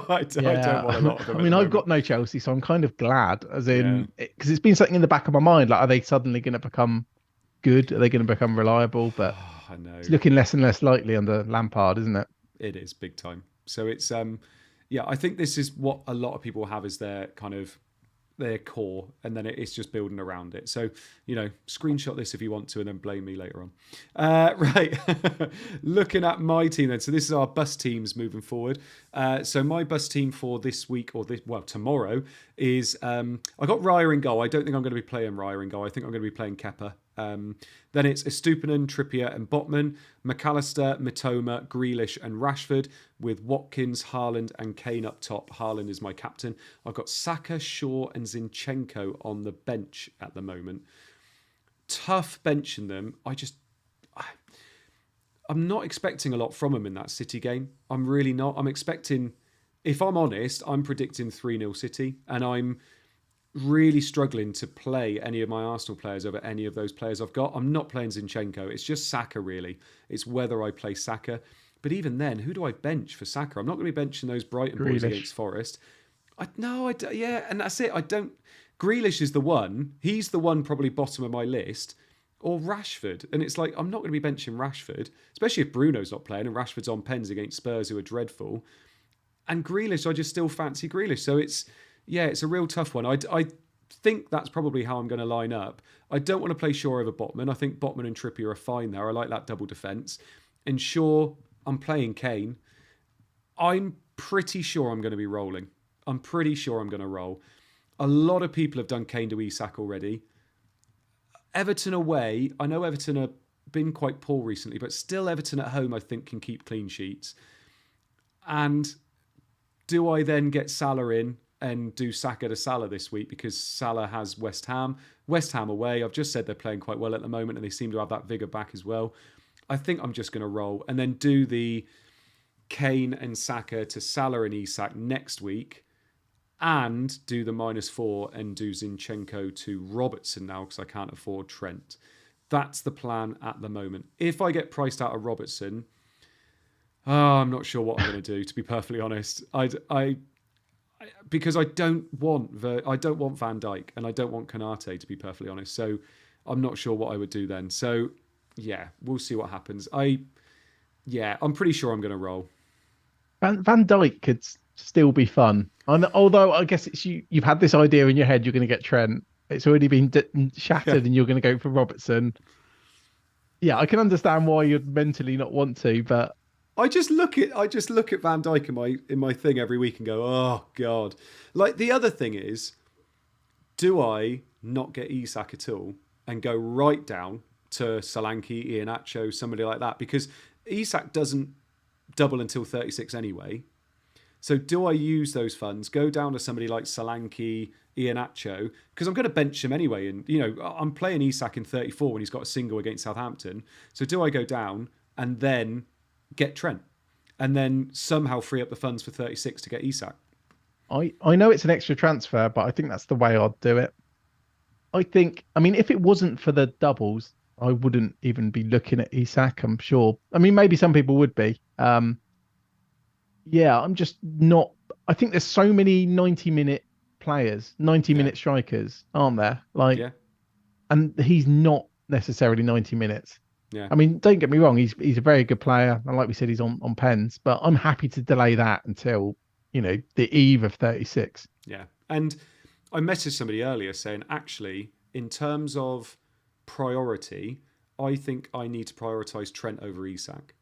I don't want a lot of them. I mean, I've got no Chelsea, so I'm kind of glad, as in, because it's been something in the back of my mind. Like, are they suddenly going to become good? Are they going to become reliable? But I know it's looking less and less likely under Lampard, isn't it? It is big time. So it's I think this is what a lot of people have as their kind of their core, and then it's just building around it. So, screenshot this if you want to, and then blame me later on. Right, looking at my team then. So this is our bus teams moving forward. So my bus team for this week, tomorrow, is I got Raya in goal. I don't think I'm going to be playing Raya in goal. I think I'm going to be playing Kepa. Then it's Estupinan, Trippier and Botman, McAllister, Mitoma, Grealish and Rashford, with Watkins, Haaland and Kane up top. Haaland is my captain. I've got Saka, Shaw and Zinchenko on the bench at the moment. Tough benching them. I'm not expecting a lot from them in that City game. I'm really not. I'm expecting, if I'm honest, I'm predicting 3-0 City, and I'm really struggling to play any of my Arsenal players over any of those players I've got. I'm not playing Zinchenko. It's just Saka, really. It's whether I play Saka. But even then, who do I bench for Saka? I'm not going to be benching those Brighton boys against Forest. And that's it. Grealish is the one. He's the one probably bottom of my list. Or Rashford. And it's like, I'm not going to be benching Rashford, especially if Bruno's not playing and Rashford's on pens against Spurs, who are dreadful. And Grealish, I just still fancy Grealish. So it's a real tough one. I think that's probably how I'm going to line up. I don't want to play Shaw over Botman. I think Botman and Trippier are fine there. I like that double defence. And Shaw, I'm playing Kane. I'm pretty sure I'm going to be rolling. I'm pretty sure I'm going to roll. A lot of people have done Kane to Isak already. Everton away, I know Everton have been quite poor recently, but still Everton at home I think can keep clean sheets. And do I then get Salah in and do Saka to Salah this week, because Salah has West Ham? West Ham away, I've just said they're playing quite well at the moment and they seem to have that vigour back as well. I think I'm just going to roll and then do the Kane and Saka to Salah and Isak next week, and do the -4 and do Zinchenko to Robertson now, because I can't afford Trent. That's the plan at the moment. If I get priced out of Robertson, I'm not sure what I'm going to do, to be perfectly honest. Because I don't want Van Dijk and I don't want Konate, to be perfectly honest. So I'm not sure what I would do then. So yeah, we'll see what happens. I'm pretty sure I'm going to roll. Van Dijk could still be fun. Although I guess it's you've had this idea in your head, you're going to get Trent. It's already been shattered and you're going to go for Robertson. Yeah, I can understand why you'd mentally not want to, but I just look at Van Dijk in my thing every week and go, oh God. Like, the other thing is, do I not get Isak at all and go right down to Solanke, Iheanacho, somebody like that? Because Isak doesn't double until 36 anyway. So do I use those funds, go down to somebody like Solanke, Iheanacho, because I'm going to bench him anyway. And, I'm playing Isak in 34 when he's got a single against Southampton. So do I go down and then get Trent and then somehow free up the funds for 36 to get Isak? I know it's an extra transfer, but I think that's the way I'd do it. If it wasn't for the doubles, I wouldn't even be looking at Isak, I'm sure. Maybe some people would be. I'm just not. I think there's so many 90-minute players, 90-minute strikers, aren't there? And he's not necessarily 90 minutes. Yeah. Don't get me wrong, he's a very good player. And like we said, he's on pens, but I'm happy to delay that until, the eve of 36. Yeah. And I messaged somebody earlier saying, actually, in terms of priority, I think I need to prioritise Trent over Isak.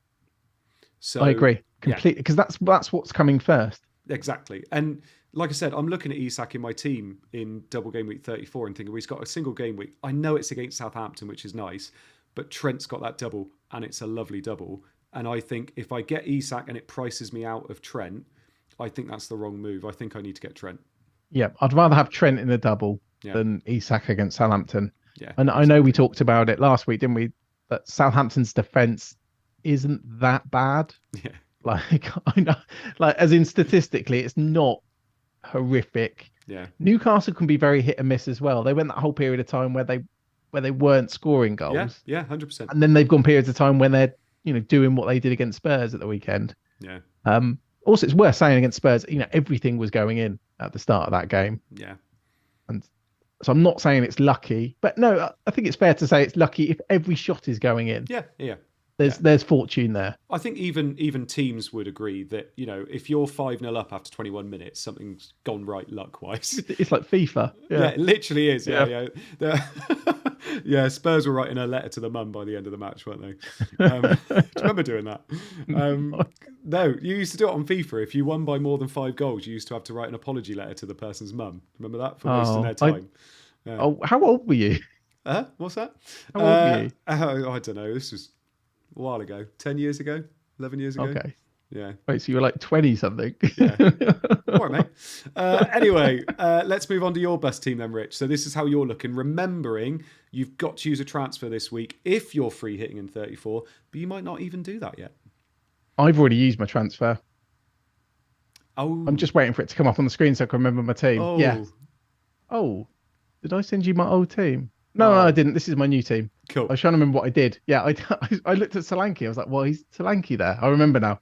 So I agree completely, because that's what's coming first. Exactly. And like I said, I'm looking at Isak in my team in double game week 34 and thinking, well, he's got a single game week. I know it's against Southampton, which is nice, but Trent's got that double and it's a lovely double. And I think if I get Isak and it prices me out of Trent, I think that's the wrong move. I think I need to get Trent. Yeah, I'd rather have Trent in the double than Isak against Southampton. Yeah, and exactly. I know we talked about it last week, didn't we? That Southampton's defense isn't that bad. Yeah. I know, as in statistically, it's not horrific. Yeah. Newcastle can be very hit and miss as well. They went that whole period of time where they weren't scoring goals. Yeah, 100%. And then they've gone periods of time when they're, doing what they did against Spurs at the weekend. Yeah. Also, it's worth saying against Spurs, everything was going in at the start of that game. Yeah. And so I'm not saying it's lucky, but no, I think it's fair to say it's lucky if every shot is going in. Yeah, yeah. There's fortune there. I think even teams would agree that, if you're 5-0 up after 21 minutes, something's gone right luck-wise. It's like FIFA. Yeah, it literally is. Yeah. Yeah. Spurs were writing a letter to the mum by the end of the match, weren't they? Do you remember doing that? No, you used to do it on FIFA. If you won by more than 5 goals, you used to have to write an apology letter to the person's mum. Remember that? For wasting their time. How old were you? What's that? How old were you? I don't know. This was a while ago. 10 years ago? 11 years ago? Okay. Yeah. Wait, so you were like 20 something? Yeah. All right, mate. Anyway, let's move on to your best team then, Rich. So this is how you're looking. Remembering, you've got to use a transfer this week if you're free hitting in 34, but you might not even do that yet. I've already used my transfer. Oh. I'm just waiting for it to come up on the screen so I can remember my team. Oh. Yeah. Oh, did I send you my old team? No, I didn't. This is my new team. Cool. I was trying to remember what I did. Yeah, I looked at Solanke. I was like, well, he's Solanke there. I remember now.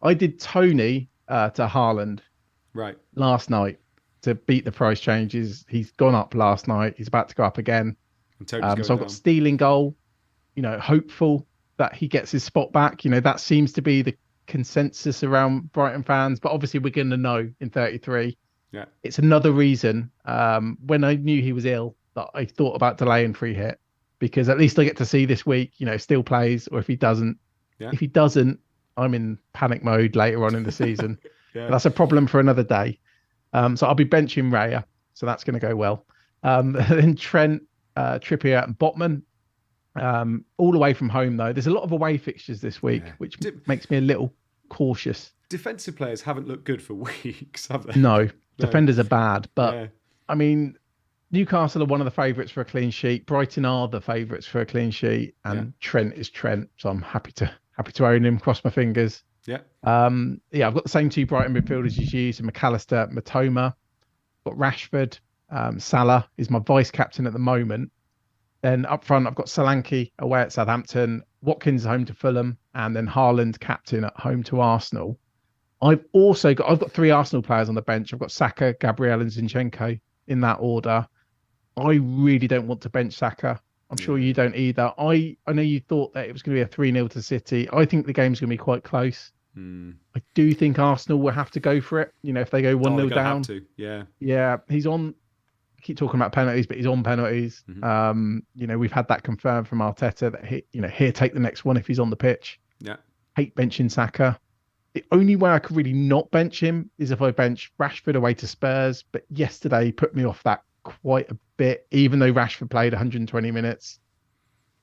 I did Tony to Haaland last night to beat the price changes. He's gone up last night. He's about to go up again. So I've got stealing goal, hopeful that he gets his spot back. That seems to be the consensus around Brighton fans, but obviously we're going to know in 33. Yeah. It's another reason when I knew he was ill that I thought about delaying free hit, because at least I get to see this week, still plays, or if he doesn't. Yeah. If he doesn't, I'm in panic mode later on in the season. Yeah. But that's a problem for another day. So I'll be benching Raya, so that's going to go well. Then Trent, Trippier and Botman, all away from home though. There's a lot of away fixtures this week, which makes me a little cautious. Defensive players haven't looked good for weeks, have they? No, defenders are bad, but I mean, Newcastle are one of the favourites for a clean sheet. Brighton are the favourites for a clean sheet, and Trent is Trent, so I'm happy to own him. Cross my fingers. Yeah. I've got the same 2 Brighton midfielders as you, so McAllister, Matoma. Got Rashford. Salah is my vice captain at the moment. Then up front, I've got Solanke away at Southampton, Watkins home to Fulham, and then Haaland captain at home to Arsenal. I've got 3 Arsenal players on the bench. I've got Saka, Gabriel, and Zinchenko in that order. I really don't want to bench Saka. I'm sure you don't either. I know you thought that it was going to be a 3-0 to City. I think the game's going to be quite close. I do think Arsenal will have to go for it. If they go 1-0 down. Have to. Yeah. Yeah, he's on. I keep talking about penalties, but he's on penalties. Mm-hmm. We've had that confirmed from Arteta that he'll take the next one if he's on the pitch. Yeah. Hate benching Saka. The only way I could really not bench him is if I bench Rashford away to Spurs. But yesterday he put me off that quite a bit, even though Rashford played 120 minutes.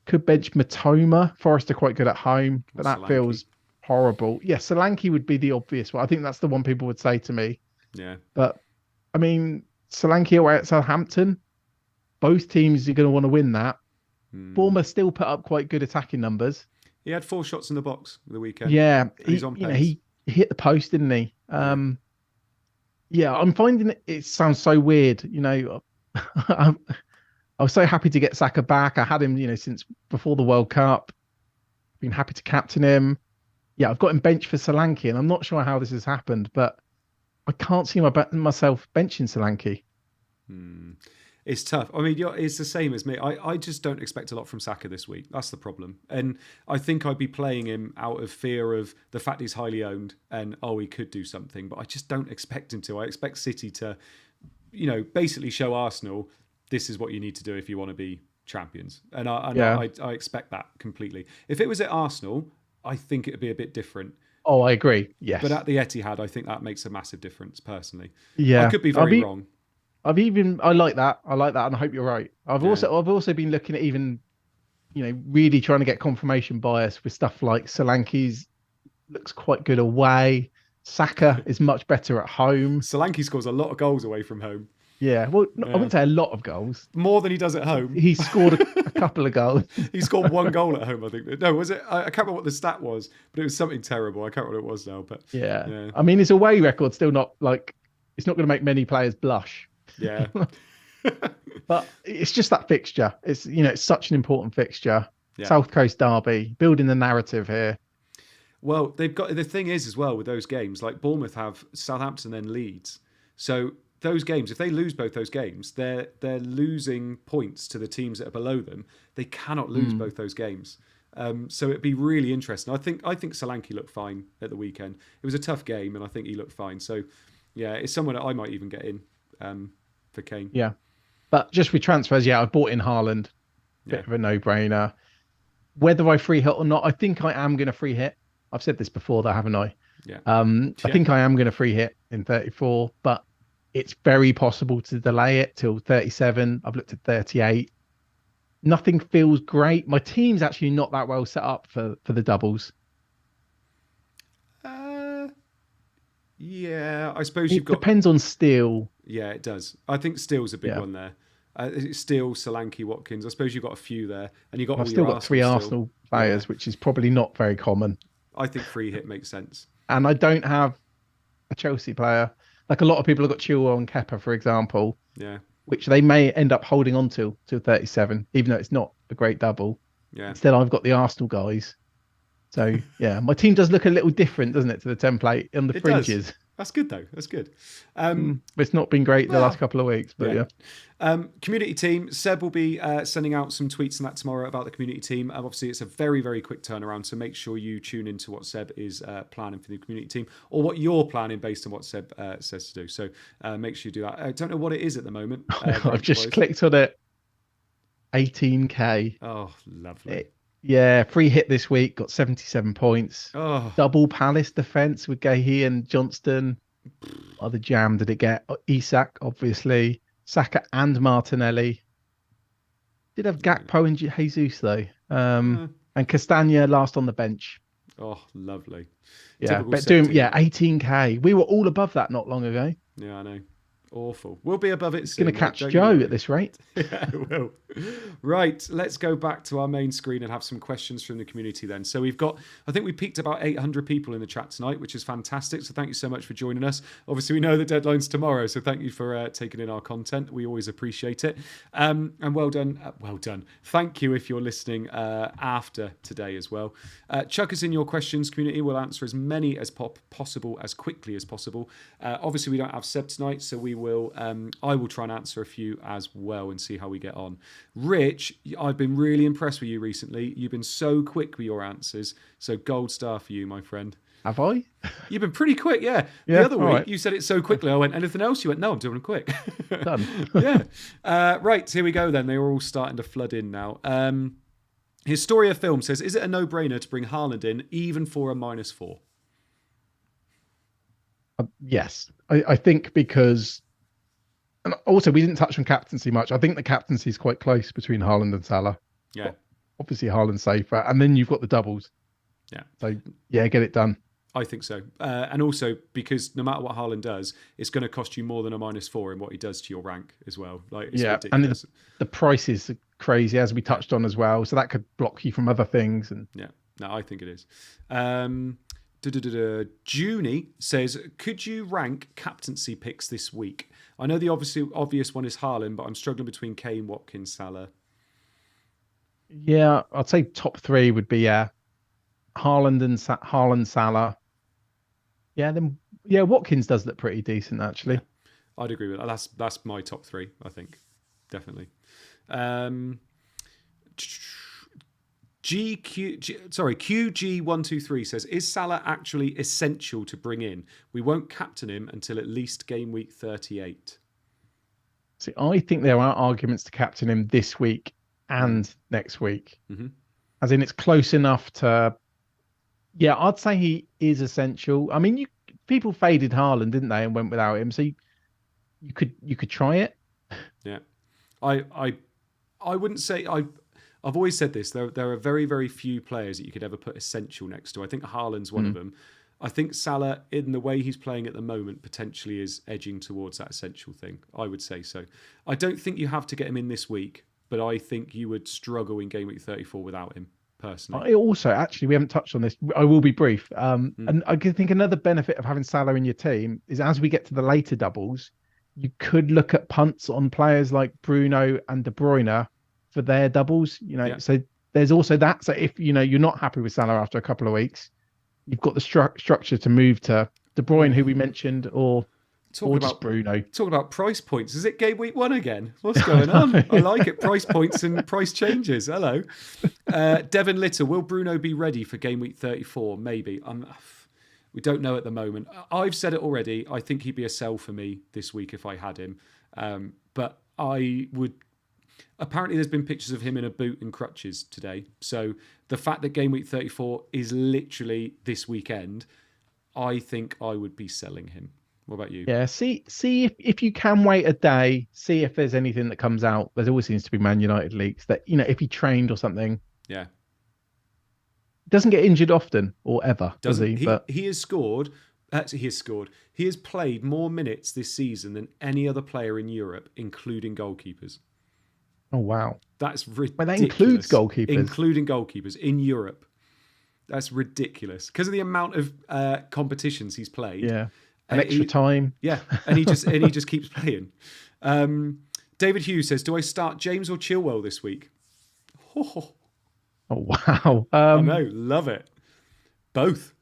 Could bench Matoma. Forest are quite good at home, but that feels horrible. Yeah, Solanke would be the obvious one. I think that's the one people would say to me. Yeah. But, I mean, Solanke away at Southampton, both teams are going to want to win that. Bournemouth still put up quite good attacking numbers. He had 4 shots in the box the weekend. Yeah, he's on pace. He hit the post, didn't he? I'm finding it sounds so weird. I was so happy to get Saka back. I had him, since before the World Cup. Been happy to captain him. Yeah, I've got him benched for Solanke, and I'm not sure how this has happened, but I can't see myself benching Solanke. It's tough. I mean, it's the same as me. I just don't expect a lot from Saka this week. That's the problem. And I think I'd be playing him out of fear of the fact he's highly owned and, he could do something. But I just don't expect him to. I expect City to, basically show Arsenal, this is what you need to do if you want to be champions. And I expect that completely. If it was at Arsenal, I think it would be a bit different. Oh, I agree. Yes. But at the Etihad, I think that makes a massive difference, personally. Yeah. I could be very wrong. I like that, and I hope you're right. I've also been looking at even, really trying to get confirmation bias with stuff like Solanke's looks quite good away. Saka is much better at home. Solanke scores a lot of goals away from home. Yeah, well, I wouldn't say a lot of goals. More than he does at home. He scored a couple of goals. He scored 1 goal at home, I think. No, was it? I can't remember what the stat was, but it was something terrible. I can't remember what it was now. But yeah. I mean, his away record still not it's not going to make many players blush. Yeah. But it's just that fixture. It's it's such an important fixture. Yeah. South Coast derby, building the narrative here. Well, they've got the thing is as well with those games, like Bournemouth have Southampton and Leeds. So those games, if they lose both those games, they're losing points to the teams that are below them. They cannot lose both those games. So it'd be really interesting. I think Solanke looked fine at the weekend. It was a tough game, and I think he looked fine. So yeah, it's someone that I might even get in for Kane. Yeah. But just with transfers, I bought in Haaland. Bit Yeah. of a no-brainer. Whether I free hit or not, I think I am going to free hit. I've said this before, though, haven't I? Yeah. I think I am going to free hit in 34, but it's very possible to delay it till 37. I've looked at 38. Nothing feels great. My team's actually not that well set up for the doubles. Yeah, I suppose you've got. Depends on Steele. Yeah, it does. I think Steele's a big one there. Steele, Solanke, Watkins. I suppose you've got a few there, and you've got. I've still got three Arsenal players, which is probably not very common. I think free hit makes sense. And I don't have a Chelsea player. Like a lot of people have got Chilwell and Kepa, for example. Yeah. Which they may end up holding on to till 37, even though it's not a great double. Yeah. Instead, I've got the Arsenal guys. So yeah, my team does look a little different, doesn't it, to the template on the fringes? Does. That's good though. That's good. It's not been great the last couple of weeks, but yeah. Community team. Seb will be sending out some tweets and that tomorrow about the community team. Obviously, it's a very, very quick turnaround, so make sure you tune into what Seb is planning for the community team, or what you're planning based on what Seb says to do. So make sure you do that. I don't know what it is at the moment. I've just clicked on it. 18k. Oh, lovely. Free hit this week, got 77 points. Oh. Double Palace defense with Gahey and Johnston. Other jam did it get? Isak, obviously. Saka and Martinelli. Did have Gakpo and Jesus, though. And Castagna last on the bench. Oh, lovely. Yeah, but doing 18k. We were all above that not long ago. Yeah, I know. Awful. We'll be above it it's soon. It's going to catch Joe at this rate. Yeah, it will. Right, let's go back to our main screen and have some questions from the community then. So we've got, I think we peaked about 800 people in the chat tonight, which is fantastic. So thank you so much for joining us. Obviously, we know the deadline's tomorrow, so thank you for taking in our content. We always appreciate it. And well done. Well done. Thank you if you're listening after today as well. Chuck us in your questions, community. We'll answer as many as possible, as quickly as possible. Obviously, we don't have Seb tonight, so I will try and answer a few as well and see how we get on. Rich, I've been really impressed with you recently. You've been so quick with your answers. So gold star for you, my friend. Have I? You've been pretty quick, yeah. The other week, you said it so quickly. I went, anything else? You went, no, I'm doing it quick. Done. Yeah. Right, here we go then. They are all starting to flood in now. Historia Film says, is it a no-brainer to bring Haaland in even for a -4? Yes. I think because... And also, we didn't touch on captaincy much. I think the captaincy is quite close between Haaland and Salah. Yeah. Obviously, Haaland's safer. And then you've got the doubles. Yeah. So, yeah, get it done. I think so. And also, because no matter what Haaland does, it's going to cost you more than a -4 in what he does to your rank as well. Like, it's ridiculous. And the prices are crazy, as we touched on as well. So that could block you from other things. And yeah, no, I think it is. Junie says, could you rank captaincy picks this week? I know the obvious one is Haaland, but I'm struggling between Kane, Watkins, Salah. Yeah, I'd say top 3 would be Haaland, Salah. Yeah, then Watkins does look pretty decent actually. Yeah, I'd agree with that. That's my top 3, I think. Definitely. QG123 says, is Salah actually essential to bring in? We won't captain him until at least game week 38. See, I think there are arguments to captain him this week and next week. Mm-hmm. As in, it's close enough to... Yeah, I'd say he is essential. I mean, people faded Haaland, didn't they, and went without him. So you could try it. Yeah. I wouldn't say... I've always said this. There are very, very few players that you could ever put essential next to. I think Haaland's one of them. I think Salah, in the way he's playing at the moment, potentially is edging towards that essential thing. I would say so. I don't think you have to get him in this week, but I think you would struggle in game week 34 without him, personally. I also, actually, we haven't touched on this. I will be brief. And I think another benefit of having Salah in your team is as we get to the later doubles, you could look at punts on players like Bruno and De Bruyne for their doubles, so there's also that. So if you're not happy with Salah after a couple of weeks, you've got the structure to move to De Bruyne, who we mentioned, or or just Bruno. Talking about price points. Is it game week 1 again? What's going on? I like it. Price points and price changes. Hello. Devon Litter, will Bruno be ready for game week 34? Maybe. We don't know at the moment. I've said it already. I think he'd be a sell for me this week if I had him. But I would... Apparently there's been pictures of him in a boot and crutches today. So the fact that game week 34 is literally this weekend, I think I would be selling him. What about you? Yeah, see if you can wait a day, see if there's anything that comes out. There always seems to be Man United leaks that, if he trained or something. Yeah. Doesn't get injured often or ever, does he? He has scored. Actually, he has scored. He has played more minutes this season than any other player in Europe, including goalkeepers. Oh, wow. That's ridiculous. Well, that includes goalkeepers. Including goalkeepers in Europe. That's ridiculous. Because of the amount of competitions he's played. Yeah. And extra time. Yeah, and he just keeps playing. David Hughes says, do I start James or Chilwell this week? Oh wow. I know, love it. Both.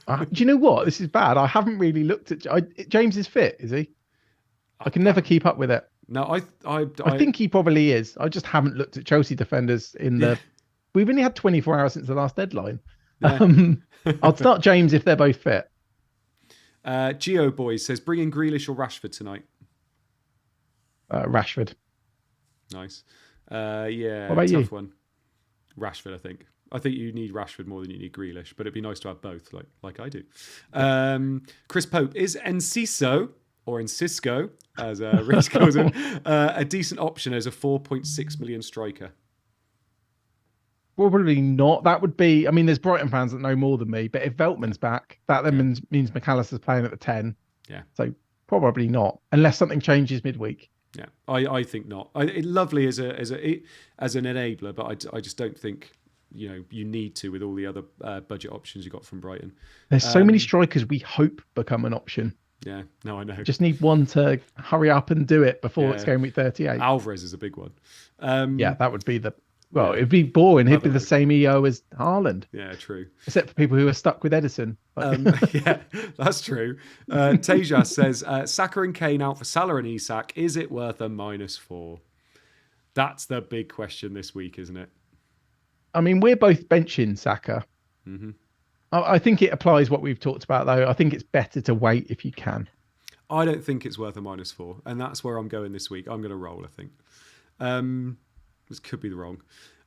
Do you know what? This is bad. I haven't really looked at... James is fit, is he? I can never keep up with it. No, I think he probably is. I just haven't looked at Chelsea defenders in the... We've only had 24 hours since the last deadline. Yeah. I'll start James if they're both fit. Geo Boys says, bring in Grealish or Rashford tonight? Rashford. Nice. Yeah, what about tough you? One. Rashford, I think. I think you need Rashford more than you need Grealish, but it'd be nice to have both, like I do. Chris Pope, is Enciso, or Encisco, as Rich calls him, a decent option as a 4.6 million striker? Probably not. That would be... I mean, there's Brighton fans that know more than me, but if Veltman's back, that then means McAllister's playing at the 10. Yeah. So probably not, unless something changes midweek. Yeah, I think not. Lovely as an enabler, but I just don't think you need to with all the other budget options you got from Brighton. There's so many strikers we hope become an option. Yeah, no, I know. Just need one to hurry up and do it before it's game week 38. Alvarez is a big one. Yeah, that would be the... Well, it'd be boring. He'd be the same EO as Haaland. Yeah, true. Except for people who are stuck with Edison. Yeah, that's true. Tejas says, Saka and Kane out for Salah and Isak. Is it worth a -4? That's the big question this week, isn't it? I mean, we're both benching Saka. Mm-hmm. I think it applies what we've talked about, though. I think it's better to wait if you can. I don't think it's worth a -4. And that's where I'm going this week. I'm going to roll, I think. This could be wrong.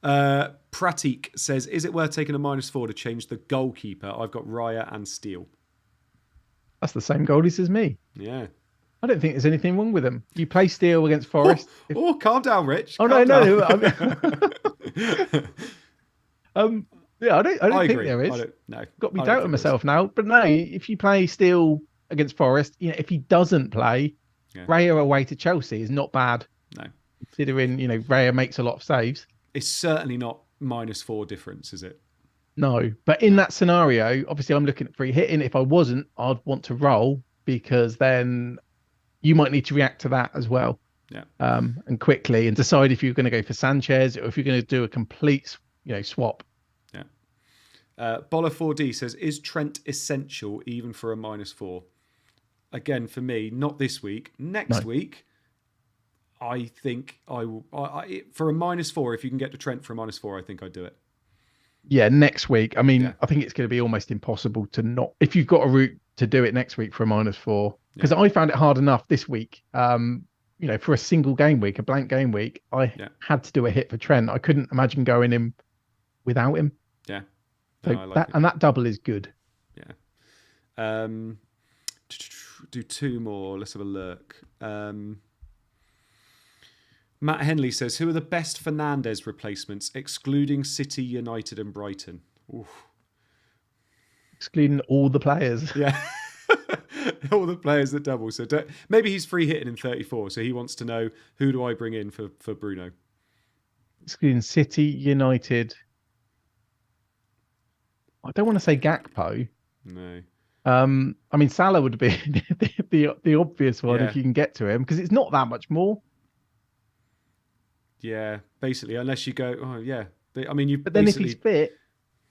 Pratik says, is it worth taking a -4 to change the goalkeeper? I've got Raya and Steele. That's the same goalies as me. Yeah. I don't think there's anything wrong with them. You play Steele against Forest. Calm down, Rich. Oh, calm no. Yeah, I don't think there is. No. Got me doubting myself now. But no, if you play Steele against Forest, if he doesn't play, Raya away to Chelsea is not bad. No. Considering, Raya makes a lot of saves. It's certainly not -4 difference, is it? No, but in that scenario, obviously I'm looking at free hitting. If I wasn't, I'd want to roll because then you might need to react to that as well. Yeah. And quickly and decide if you're going to go for Sanchez or if you're going to do a complete, swap. Yeah. Boller 4D says, is Trent essential even for a -4? Again, for me, not this week. Next week, I think I will. For a -4, if you can get to Trent for a -4, I think I'd do it. Yeah, next week. I mean, I think it's going to be almost impossible to not, if you've got a route to do it next week for a -4. Because I found it hard enough this week. For a single game week, a blank game week, I had to do a hit for Trent. I couldn't imagine going in without him. Yeah. So that double is good. Yeah. Do two more. Let's have a look. Matt Henley says, who are the best Fernandes replacements, excluding City, United and Brighton? Oof. Excluding all the players. Yeah. All the players that double. So maybe he's free hitting in 34, so he wants to know, who do I bring in for Bruno? Excluding City, United. I don't want to say Gakpo. No. I mean, Salah would be the obvious one if you can get to him, because it's not that much more. Yeah, basically, unless you go, But then if he's fit,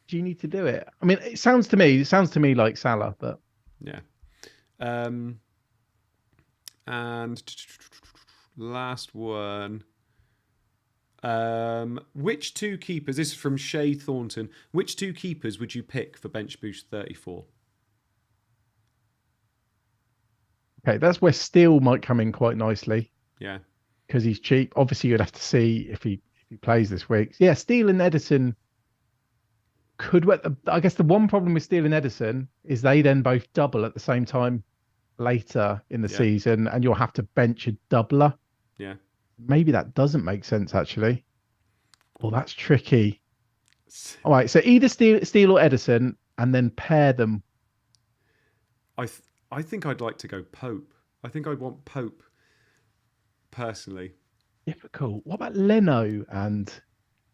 do you need to do it? I mean, it sounds to me like Salah, but yeah. And last one. Which two keepers? This is from Shay Thornton. Which two keepers would you pick for bench boost 34? Okay, that's where Steele might come in quite nicely. Yeah. Because he's cheap. Obviously, you'd have to see if he plays this week. Yeah, Steele and Edison could work. I guess the one problem with Steele and Edison is they then both double at the same time later in the season, and you'll have to bench a doubler. Yeah. Maybe that doesn't make sense, actually. Well, that's tricky. All right, so either Steele or Edison, and then pair them. I think I'd like to go Pope. I think I'd want Pope, personally. Difficult. What about Leno and...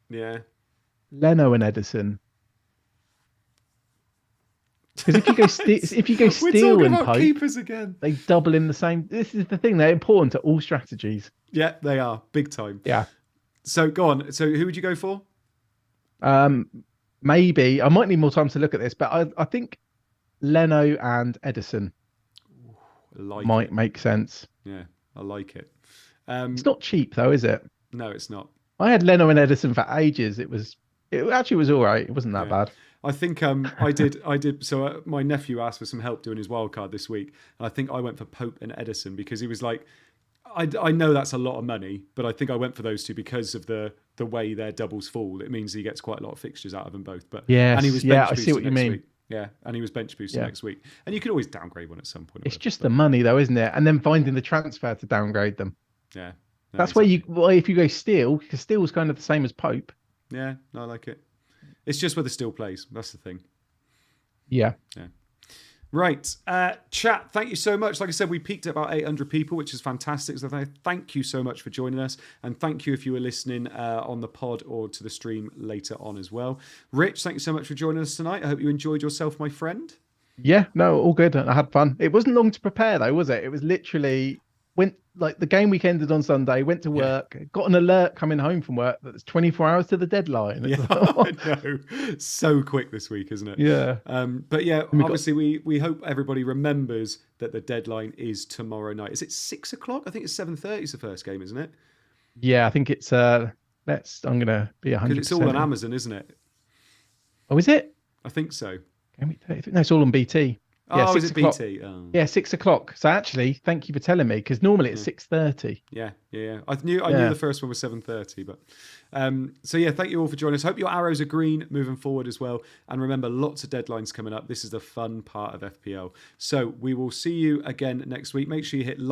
Yeah. Leno and Edison? Because if you go Steele and Pope, keepers again. They double in the same. This is the thing; they're important to all strategies. Yeah, they are big time. Yeah. So go on. So who would you go for? Maybe I might need more time to look at this, but I think Leno and Edison might make sense. Yeah, I like it. It's not cheap though, is it? No, it's not. I had Leno and Edison for ages. It actually was all right. It wasn't that bad. I think I did. So my nephew asked for some help doing his wild card this week, and I think I went for Pope and Edison because he was like, I know that's a lot of money, but I think I went for those two because of the way their doubles fall. It means he gets quite a lot of fixtures out of them both. But and he was bench I see what you mean. Week. Yeah, and he was bench boosted next week, and you can always downgrade one at some point. It's just the money though, isn't it? And then finding the transfer to downgrade them. Yeah, that's exactly. Why if you go Steele, because Steele's kind of the same as Pope. Yeah, I like it. It's just where the Steele plays. That's the thing. Yeah. Right. Chat, thank you so much. Like I said, we peaked at about 800 people, which is fantastic. So thank you so much for joining us. And thank you if you were listening on the pod or to the stream later on as well. Rich, thank you so much for joining us tonight. I hope you enjoyed yourself, my friend. Yeah, no, all good. I had fun. It wasn't long to prepare though, was it? It was literally the game week ended on Sunday, went to work, got an alert coming home from work that it's 24 hours to the deadline. Yeah, I know. So quick this week, isn't it? Yeah. But yeah, obviously we hope everybody remembers that the deadline is tomorrow night. Is it 6 o'clock? I think it's 7:30 is the first game, isn't it? Yeah, I think it's I'm gonna be 100%. Because it's all on Amazon, isn't it? Oh, is it? I think so. No, it's all on BT. Yeah, is it BT? Oh. Yeah, 6 o'clock. So actually, thank you for telling me, because normally it's 6:30. Yeah. I knew the first one was 7:30, but so yeah, thank you all for joining us. Hope your arrows are green moving forward as well. And remember, lots of deadlines coming up. This is the fun part of FPL. So we will see you again next week. Make sure you hit like.